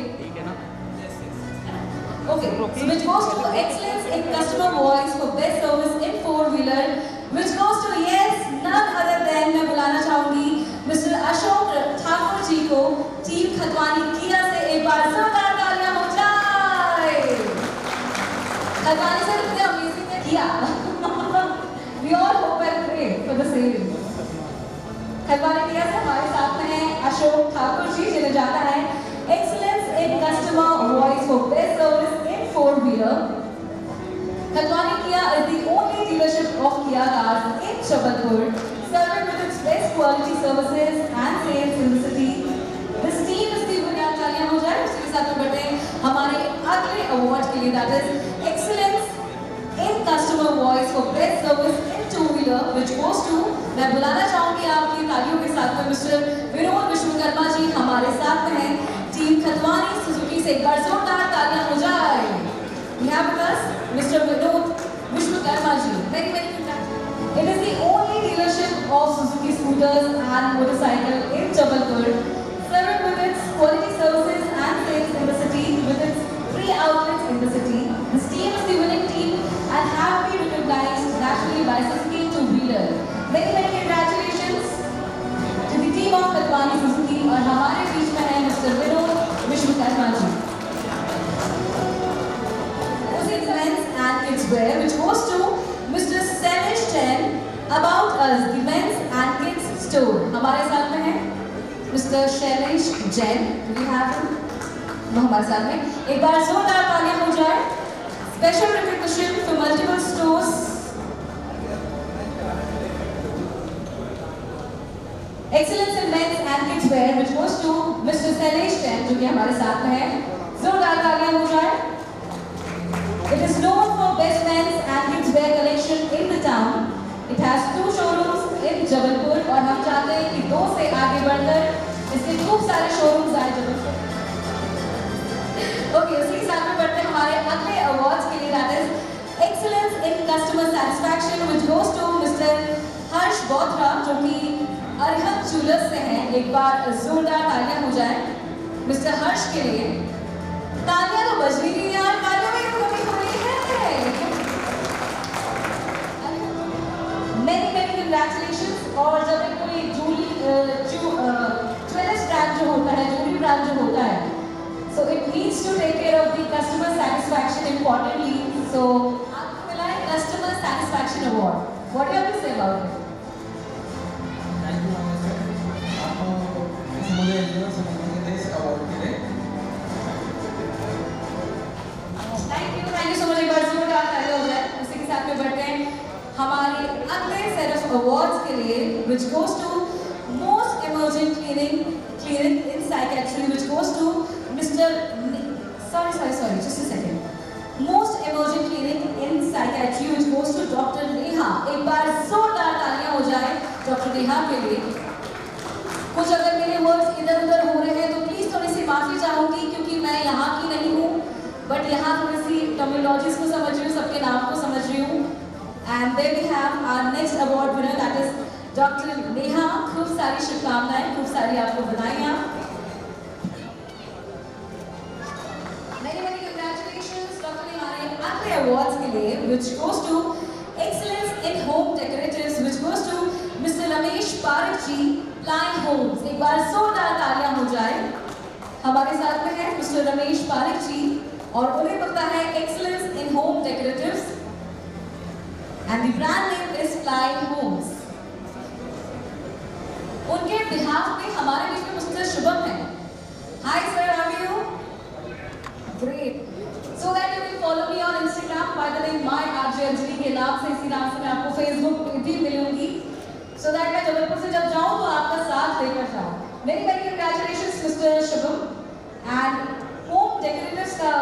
Okay, so which goes to excellence in customer voice for best service in four-wheeler, which goes to yes, none other than मैं बुलाना चाहूँगी मिस्टर अशोक ठाकुर जी को टीम खतवानी किया से। एक बार जोरदार तालियां हो जाए। खतवानी सर इतने अमेजिंग है किया। We all hope and pray for the same. खतवानी किया से हमारे साथ में है अशोक ठाकुर जी जिन्हें जाता है excellence in customer voice for best service in four-wheeler. Khadwani Kia is the only dealership of Kia cars in Jabalpur, serving with its best quality services and sales in the city. This team is the बुनियाद तालियां हो जाए। उसके साथ में बढ़ते हैं हमारे अगले अवार्ड के लिए, that is excellence in customer voice for best service in two-wheeler, which goes to मैं बुलाना चाहूँगी आपकी तालियों के साथ में मिस्टर विनोद विश्वकर्मा जी हमारे साथ में हैं टीम खतवानी सुजुकी से। एक बार जोरदार तालियां हो जाए। We have with us Mr. Vinod Vishwakarma ji. Very congratulations. It is the only dealership of Suzuki scooters and motorcycle in Jabalpur, serving with its quality services and sales in the city with its 3 outlets in the city. This team is the winning team and have been recognized nationally by Suzuki two-wheeler. Many congratulations to the team of Khatwani Suzuki. और हमारे बीच में है mister Vinod Vishwakarma ji. Men's and kids wear, which goes to Mr. Sanish Chen about us, the men's and kids store. हमारे साथ में है Mr. Sanish Chen, we have him, वो हमारे साथ में। एक बार जोरदार तालियां हो जाए। Special recognition for multiple stores. Excellence in men's and kids wear, which goes to Mr. Sanish Chen, जो कि हमारे साथ में है। जोरदार तालियां हो जाए। It is known for best men's and kids wear collection in the town. It has 2 showrooms in Jabalpur और हम चाहते हैं कि 2 से आगे बढ़कर इसके खूब सारे showrooms आए जबलपुर। Okay, उसी के साथ में बढ़ते हैं हमारे अगले awards के लिए, that is excellence in customer satisfaction, which goes to Mr. हर्ष बोथरा जो कि अरहत ज्वेलर्स से हैं। एक बार जोरदार तालियां हो जाए मिस्टर हर्ष के लिए। तालियां तो बज रही है यार, तालियों में कमी हो रही है। Many congratulations। और जब एक कोई ज्वेलर्स ब्रांड जो होता है, ज्वेलरी ब्रांड जो होता है, so it needs to take care of the customer satisfaction importantly. So आपको मिला है customer satisfaction award. What do you have to say about it? Thank you आपको मुझे समझने के लिए इस अवार्ड के लिए। Thank you so much. एक बार जोरदार तालियां हो जाए। उसी के साथ में बढ़ते हैं हमारे अगले सेट ऑफ अवार्ड्स के लिए, which goes to most emergent clinic in psychiatry, which goes to Mr. sorry, just a second. Most emergent clinic in psychiatry, which goes to Dr. Neha. एक बार जोरदार तालियां हो जाए डॉक्टर नेहा के लिए। कुछ अगर मेरे वर्ड्स इधर-उधर हो रहे हैं तो प्लीज थोड़ी सी माफी चाहूंगी क्योंकि मैं यहाँ की नहीं हूँ, बट यहाँ थोड़ी सी टर्मिनोलॉजीज को समझ रही हूँ, सबके नाम को समझ रही हूँ। And there we have our next award winner, that is doctor Neha, खूब सारी शुभकामनाएं, खूब सारी आपको बधाइयाँ। Many congratulations डॉक्टर नेहा ने अगले अवार्ड्स के लिए, which goes to Excellence in Home Decoratives, which goes to Mr. Ramesh Pareek ji, प्लाइन होम्स। एक बार जोरदार तालियां हो जाए। हमारे साथ में है मिस्टर रमेश पारिक जी और उन्हें मिलता है Excellence in Home Decoratives and the brand name is Plain Homes। उनके बिहाफ में हमारे बीच में मिस्टर शुभम है। Hi sir, how are you? Great. So that you will follow me on Instagram by the name my RJ Anjali के नाम से, इसी नाम से मैं आपको Facebook पे भी मिलूंगी। So that मैं जबलपुर से जब जाऊँ तो आपका साथ लेकर जाऊँ। Many congratulations Mr. Shubham and home decoratives का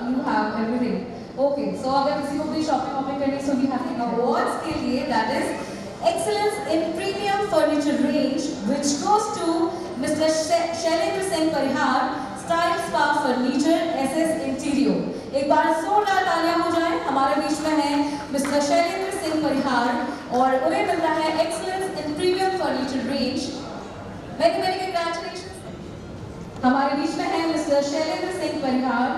you have everything. Okay, so अगर किसी को भी शॉपिंग करनी so we have awards के लिए that is Excellence in Premium Furniture Range, which goes to Mr. Shailendra Singh Parihar, Style Spa Furniture, SS Interior। एक बार जोरदार तालियां हो जाए। हमारे बीच में है मिस्टर शैलेंद्र सिंह परिहार और उन्हें मिलता है Excellence in Premium Furniture Range। Many congratulations। हमारे बीच में है mister Shailendra Singh Parihar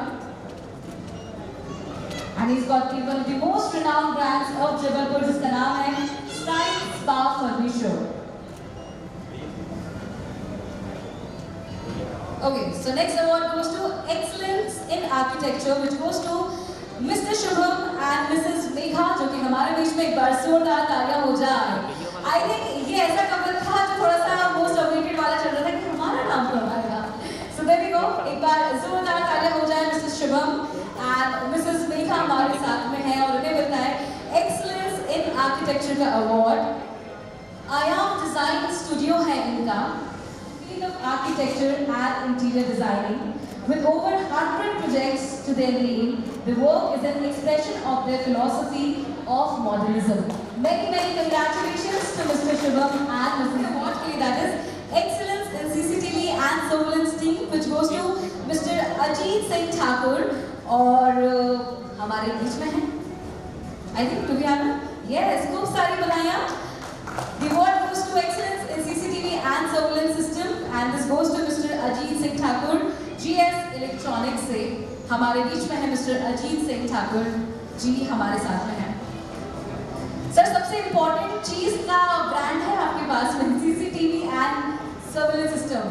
and he's got one of the most renowned brands of Jabalpur जिसका नाम है Style Spa Furniture। Okay, so next award goes to Excellence in Architecture, which goes to Mr. Shubham and Mrs. Megha, जो कि हमारे बीच में एक बार जोरदार तालियां हो जाए। I think ये ऐसा कवर था जो थोड़ा सा most awaited वाला चल रहा था कि हमारा नाम कब आएगा। So there we go, एक बार जोरदार तालियां हो जाए Mr. Shubham and Mrs. Megha हमारे साथ में है और उन्हें मिलता है Excellence in Architecture का award। आयाम डिजाइन स्टूडियो है इनका, of architecture and interior designing with over 100 projects to their name. The work is an expression of their philosophy of modernism. Many congratulations to Mr. Shubham and Mrs. Award के लिए that is Excellence in CCTV and Surveillance Team, which goes to Mr. Ajit Singh Thakur और हमारे बीच में है। I think do we have it? Yes, खूब सारी बधाइयाँ। The award goes to Excellence in CCTV and Surveillance System and this goes to Mr. Ajit Singh Thakur, GS Electronics से। हमारे बीच में है Mr. अजीत सिंह ठाकुर जी, हमारे साथ में है। सर सबसे इम्पोर्टेंट चीज का ब्रांड है आपके पास में CCTV and Surveillance System।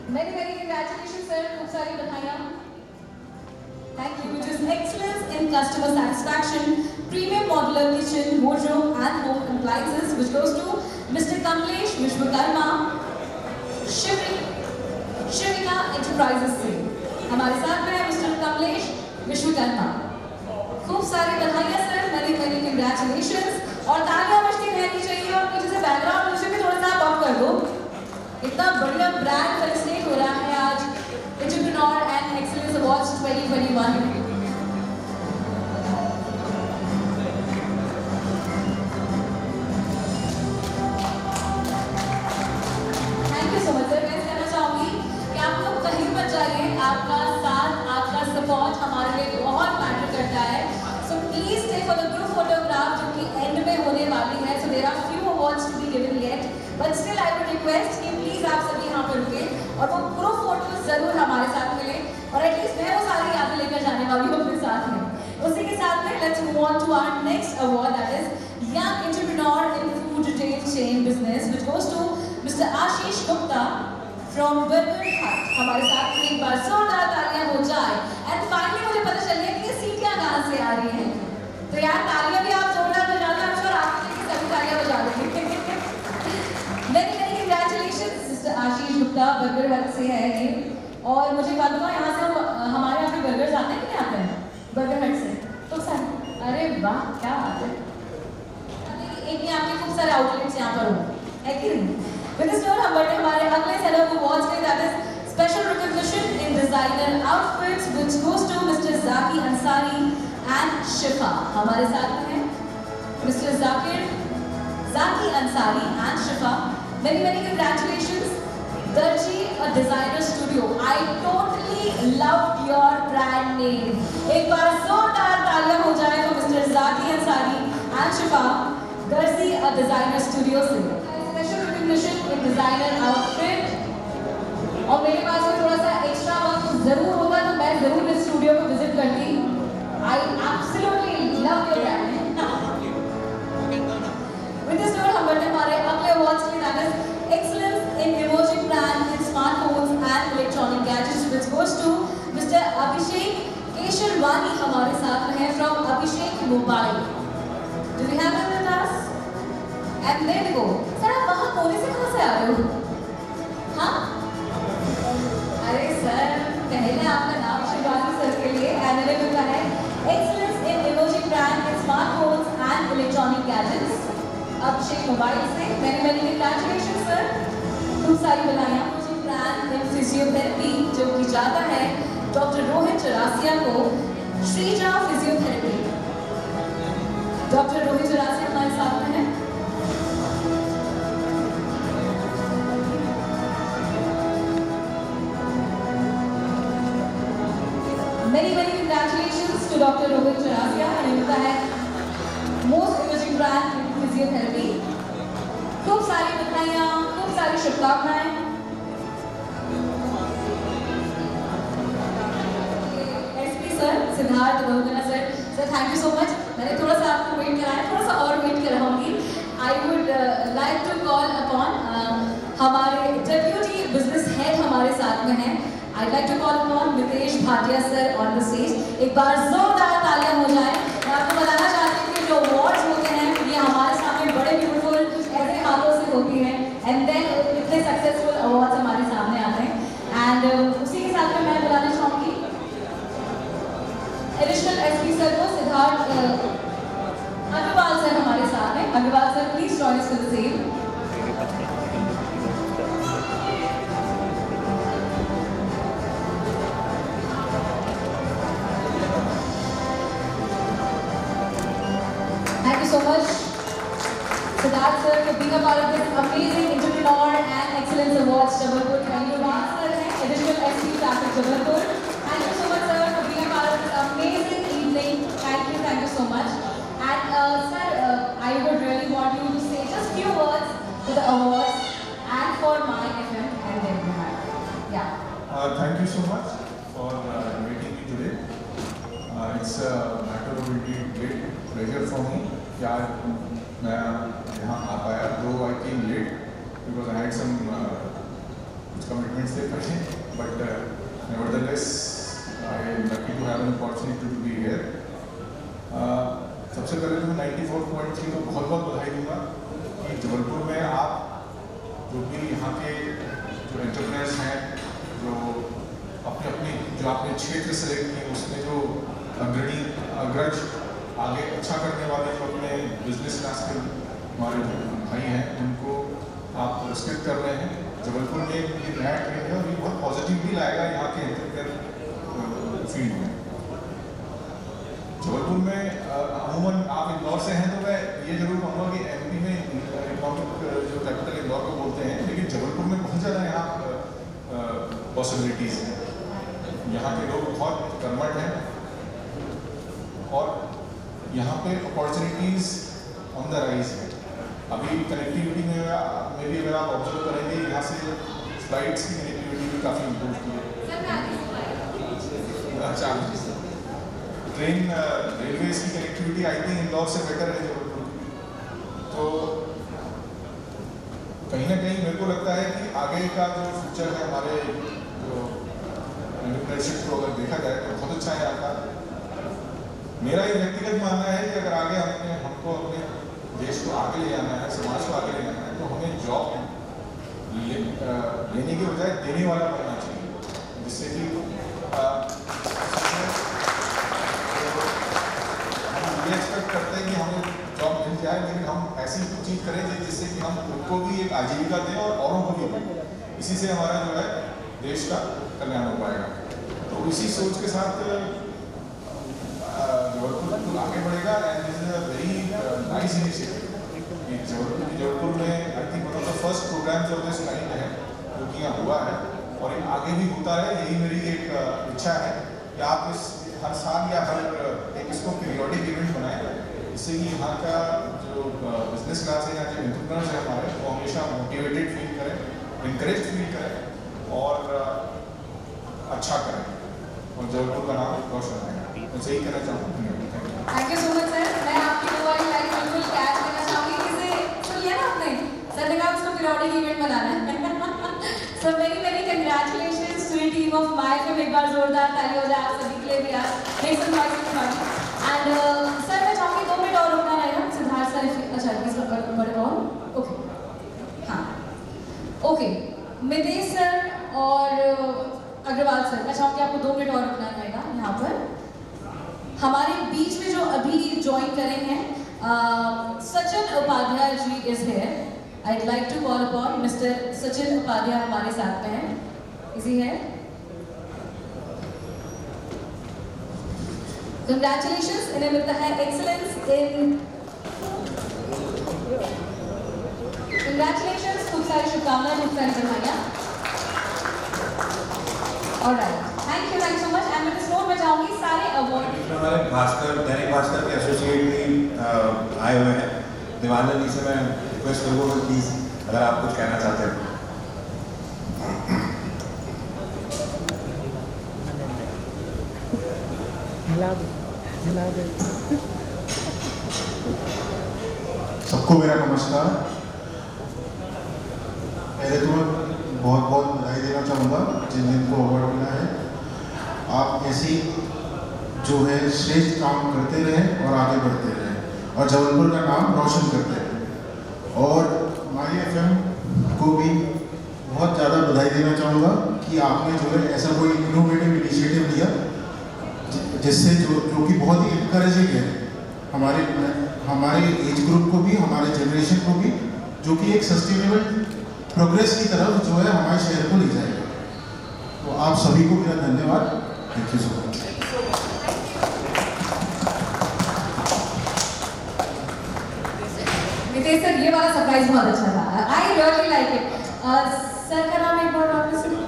Many congratulations sir, खूब सारी बधाइयाँ। Thank you, which is Excellence in Customer Satisfaction, Premium Modular Kitchen, Wardrobe and Home Appliances, which goes to Mr. Kamlesh Vishwakarma, Shivika Enterprises से। हमारे साथ में है Mr. Kamlesh Vishwakarma। खूब सारी बधाइयाँ सर, many congratulations और तालियां बजती रहनी चाहिए और पीछे से बैकग्राउंड म्यूजिक भी थोड़ा सा अप कर दो। इतना बढ़िया ब्रांड फेलिसिटेट हो रहा है आज Entrepreneur and Excellence Awards 2021। Thank you so much sir। मैं कहना चाहूँगी कि आप लोग कहीं मत जाइए, आपका साथ, आपका सपोर्ट हमारे लिए बहुत मैटर करता है। So please stay for the group photograph जो कि एंड में होने वाली है। So there are few awards to be given yet, but still I would request कि प्लीज आप सभी यहाँ पर रुके और वो ग्रुप फोटो जरूर हमारे साथ मिले और एटलीस्ट मैं वो सारी यादें लेकर जाने वाली हूँ अपने साथ में। उसी के साथ में let's move on to our next award that is young entrepreneur in food retail chain business, which goes to mister Ashish Gupta from Burger Hut. हमारे साथ में एक बार जोरदार तालियां हो जाए। एंड फाइनली मुझे पता चल गया कि ये सीटियां कहाँ से आ रही हैं, तो यार तालियां भी आप जोरदार बजाते हैं और आपके सभी तालियां बजा देंगे। Many congratulations mister Ashish Gupta, burger हट से है ये। और मुझे बात बताओ यहाँ से हमारे यहाँ पे बर्गर आते हैं कि नहीं आते हैं बर्गर हट से? तो सर अरे वाह क्या बात है। एक नहीं आपके खूब सारे आउटलेट्स यहाँ पर हो है कि नहीं। विद दिस नोट हम बढ़ते हमारे अगले सेट ऑफ अवार्ड्स के, that is special recognition in designer outfits which goes to mister Jaki Ansari and शिफा। हमारे साथ में है mister Jaki Ansari and Shifa. Many congratulations Darji, a designer studio. I totally loved your brand name। एक बार जोरदार तालियां हो जाए तो mister Jaki Ansari and Shifa. Designer studio से। Special recognition in designer outfit. और मेरे पास में थोड़ा सा एक्स्ट्रा वक्त जरूर होगा तो मैं जरूर इस स्टूडियो को विजिट करती। I absolutely love your brand. With this note हम बढ़ते हमारे अगले अवार्ड्स के लिए, that is excellence in emerging brand in smartphones and electronic gadgets, which goes to mister Abhishek Kesharwani हमारे साथ में है from Abhishek mobile. Do we have him with us? And there go. Sir आप वहां कोने से कहां से आ रहे हो? हाँ, अरे सर पहले आपका नाम शिवानी सर के लिए एनएलए मिलता है excellence in emerging brand in smartphones and electronic gadgets, Abhishek mobile से। Many many congratulation sir. खूब सारी बधाइयाँ। इमर्जिंग ब्रांड इन फिजियोथेरेपी जो कि जाता है डॉक्टर रोहित चौरासिया को, श्रीजा फिजियोथेरेपी। डॉक्टर रोहित चौरासिया हमारे साथ में है। Many congratulations to Dr. Rohit Charasia and इनका है Most Emerging Brand in Physiotherapy। खूब सारी बधाइयाँ, खूब सारी शुभकामनाएं। SP sir, Siddharth Bahuguna sir, thank you so much. मैंने थोड़ा सा आपको वेट कराया, थोड़ा सा और वेट कराऊंगी। I would like to call upon हमारे डेप्यूटी बिजनेस हेड हमारे साथ में हैं। I'd like to call upon Mitesh Bhatia sir on the stage। एक बार जोरदार तालियां हो जाए। मैं आपको बताना चाहती हूँ कि जो अवार्ड्स होते हैं ये हमारे सामने बड़े ब्यूटीफुल ऐसे हाथों से होती हैं, एंड देन इतने सक्सेसफुल अवार्ड्स हमारे सामने आते हैं। एंड उसी के साथ में मैं बुलाना चाहूँगी एडिशनल एसपी सर को, सिद्धार्थ अग्रवाल सर हमारे साथ हैं। Agrawal sir please join us for the same. Thank you so much, Siddharth sir, for being a part of this amazing Entrepreneur and Excellence Awards Jabalpur 2021 sir है, Additional SP Traffic Jabalpur। Thank you so much sir for being a part of this amazing evening। Thank you so much। And sir, I would really want you to say just few words to the awards and for my FM and then behind। Yeah। Thank you so much for inviting me today। It's a matter of really great pleasure for me कि आज मैं यहाँ आ पाया। Though I came late because I had some कुछ commitments थे पहले, but nevertheless I am lucky to have an opportunity to be here। सबसे पहले तो मैं 94.3 को बहुत बहुत बधाई दूँगा कि जबलपुर में आप जो भी यहाँ के जो एंटरप्रेन्योर्स हैं, जो अपने जो आपने क्षेत्र सेलेक्ट किए उसमें जो अग्रज आगे अच्छा करने वाले जो अपने बिजनेस क्लास के हमारे भाई हैं उनको आप पुरस्कृत कर रहे हैं। जबलपुर में ये नया ट्रेंड है और ये बहुत पॉजिटिवली लाएगा यहाँ के एंटरप्रेन्योर फील्ड में। जबलपुर में अमूमन आप इंदौर से हैं तो मैं ये जरूर कहूँगा कि एमपी में इकोनॉमिक जो कैपिटल इंदौर को बोलते हैं, लेकिन जबलपुर में बहुत ज़्यादा यहाँ पॉसिबिलिटीज़ हैं। यहाँ के लोग बहुत कर्मठ हैं और यहाँ पे अपॉर्चुनिटीज़ ऑन द राइज है। अभी कनेक्टिविटी में भी अगर आप ऑब्जर्व करेंगे यहाँ से फ्लाइट्स की कनेक्टिविटी भी काफ़ी इम्प्रूव की है। अच्छा, ट्रेन रेलवेज की कनेक्टिविटी आई थिंक इंदौर से बेटर है जबलपुर की। तो कहीं ना कहीं मेरे को लगता है कि आगे का जो फ्यूचर है हमारे जो एंटरप्रेन्योरशिप को अगर देखा जाए तो बहुत अच्छा है यहाँ का। मेरा ये व्यक्तिगत मानना है कि अगर आगे हमको अपने देश को आगे ले जाना है, समाज को आगे ले जाना है, तो हमें जॉब लेने के बजाय देने वाला बनना चाहिए, जिससे कि हम ये एक्सपेक्ट करते हैं कि हमें जॉब मिल जाए, लेकिन हम ऐसी चीज़ करें जिससे कि हम खुद को भी एक आजीविका दें और औरों को भी दें। इसी से हमारा जो है देश का कल्याण हो पाएगा। तो इसी सोच के साथ जबलपुर आगे बढ़ेगा and this is a very nice initiative. Jabalpur में I think one of the first programmes of this kind है जो कि यहाँ हुआ है और आगे भी होता है। यही मेरी एक इच्छा है कि आप इस हर साल या हर एक इसको पीरियोडिक इवेंट बनाएं, जिससे कि यहाँ का जो जो बिजनेस क्लास है या जो एंटरप्रेन्योर्स है हमारे, वो हमेशा मोटिवेटेड फील करें, इनकरेज फील करें और अच्छा करें और जबलपुर का नाम रोशन करें। मैं यही कहना चाहूँगा। Thank you so much sir. मैं आपकी वो वाली लाइन बिल्कुल कैच करना चाहूँगी, जिसे सुन लिया ना आपने, सर ने कहा उसको पीरियोडिक इवेंट बनाना है। So very very congratulations to the team of my film. एक बार जोरदार ताली हो जाए आप सभी के लिए भी यार। Make some noise for me. And sir मैं चाहूँगी 2 मिनट और रुकना रहेगा। सिद्धार्थ सर, अच्छा इसका बड़े और ओके, हाँ ओके। मितेश सर और अग्रवाल सर, मैं चाहूँगी आपको 2 मिनट और रुकना रहेगा यहाँ पर। हमारे बीच में जो अभी ज्वाइन करेंगे Sachin Upadhyay ji is here. I'd like to call upon Mr. Sachin Upadhyay हमारे साथ में हैं। Is he here? Congratulations, इन्हें मिलता है excellence in। Congratulations, खूब सारी शुभकामनाएं, खूब सारी बधाइयाँ। Alright, thank you so much। And with this note मैं चाहूँगी सारे अवार्ड हमारे भास्कर, दैनिक भास्कर के एसोसिएट भी आए हुए हैं। दीवानंद जी से मैं रिक्वेस्ट करूँगा प्लीज़ अगर आप कुछ कहना चाहते हैं। सबको मेरा नमस्कार। पहले तो मैं बहुत बहुत बधाई देना चाहूँगा जिन जिनको अवार्ड मिला है। आप ऐसी जो है श्रेष्ठ काम करते रहें और आगे बढ़ते रहें और जबलपुर का नाम रोशन करते रहें। और माई FM को भी बहुत ज़्यादा बधाई देना चाहूँगा कि आपने जो है ऐसा कोई इनोवेटिव इनिशिएटिव लिया जिससे जो कि बहुत ही इनकरेजिंग है हमारे एज ग्रुप को भी, हमारे जनरेशन को भी, जो कि एक सस्टेनेबल प्रोग्रेस की तरफ जो है हमारे शहर को ले जाएगा। तो आप सभी को मेरा धन्यवाद। Thank you so much. Mitesh sir, ये वाला सरप्राइज बहुत अच्छा था। I really like it. Sir का नाम एक बार वापस सुनो।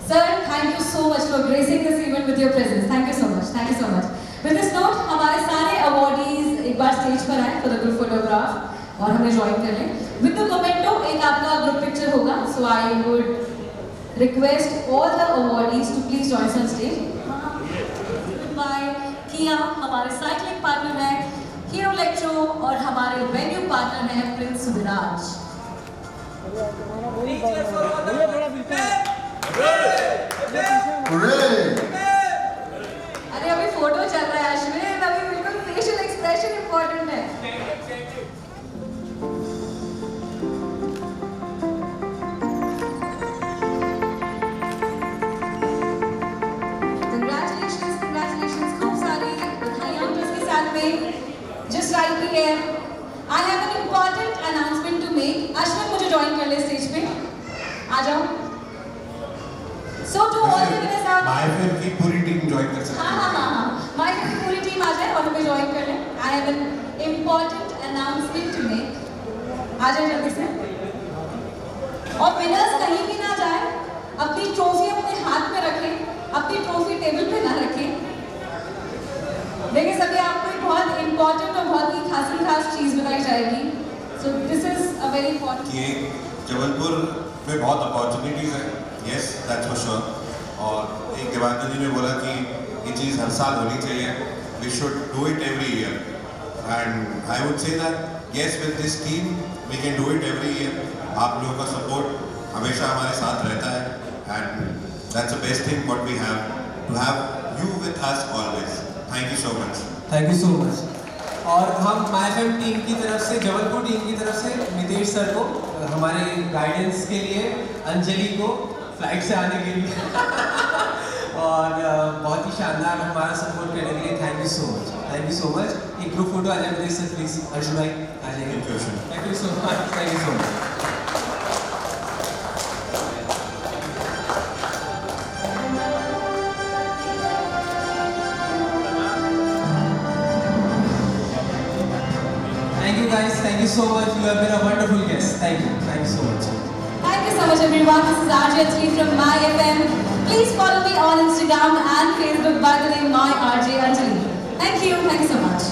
Sir, thank you so much for gracing this event with your presence. Thank you so much, thank you so much. With this note हमारे सारे अवॉर्डीज एक बार स्टेज पर आए फॉर द ग्रुप फोटोग्राफ और हमें ज्वाइन कर लें। विद द मोमेंटो एक आपका ग्रुप पिक्चर होगा। So I would request all the awardees to please join on stage. Bye किया, हमारे साइक्लिंग पार्टनर है हीरो इलेक्ट्रो और हमारे वेन्यू पार्टनर है प्रिंस विराज। अरे अभी फोटो चल रहा है अश्विन, अभी बिल्कुल फेशियल एक्सप्रेशन इंपॉर्टेंट है। Congratulations, congratulations, खूब सारी बधाइयाँ। जिसके साथ में just right here, I have an important announcement to make। Ashwin मुझे ज्वाइन कर ले स्टेज पे, आ जाओ। So to all the winners out my film की पूरी टीम ज्वाइन कर सकती है। हाँ, माय फिल्म की पूरी टीम आ जाए और हमें ज्वाइन कर ले। I have an important announcement to make। आ जाए जल्दी से। और विनर्स कहीं भी ना जाए, अपनी ट्रॉफी अपने हाथ में रखें, अपनी ट्रॉफी टेबल पे ना रखें। देखिए सभी, आपको एक बहुत इंपॉर्टेंट और बहुत ही खास चीज़ बताई जाएगी। So this is a very important. कि जबलपुर में बहुत अपॉर्चुनिटीज़ हैं, यस दैट्स फॉर श्योर। और एक देवानंद जी ने बोला कि ये चीज़ हर साल होनी चाहिए, we should do it every year. And I would say that yes with this team we can do it every year. आप लोगों का सपोर्ट हमेशा हमारे साथ रहता है and that's the best thing what we have to have you with us always. Thank you so much. Thank you so much. और हम माय फिल्म टीम की तरफ से, जबलपुर टीम की तरफ से मितेश सर को हमारे गाइडेंस के लिए, अंजलि को फ्लाइट से आने के लिए और बहुत ही शानदार हमारा सपोर्ट करने के लिए thank you so much, thank you so much. एक ग्रुप फोटो आ जाए मितेश सर प्लीज। अर्जुन भाई आ जाइए। Thank you so much, thank you so much. Guys, thank you so much. You have been a wonderful guest. Thank you so much. Thank you so much, everyone. This is RJ Anjali from My FM. Please follow me on Instagram and Facebook by the name My RJ Anjali. Thank you so much.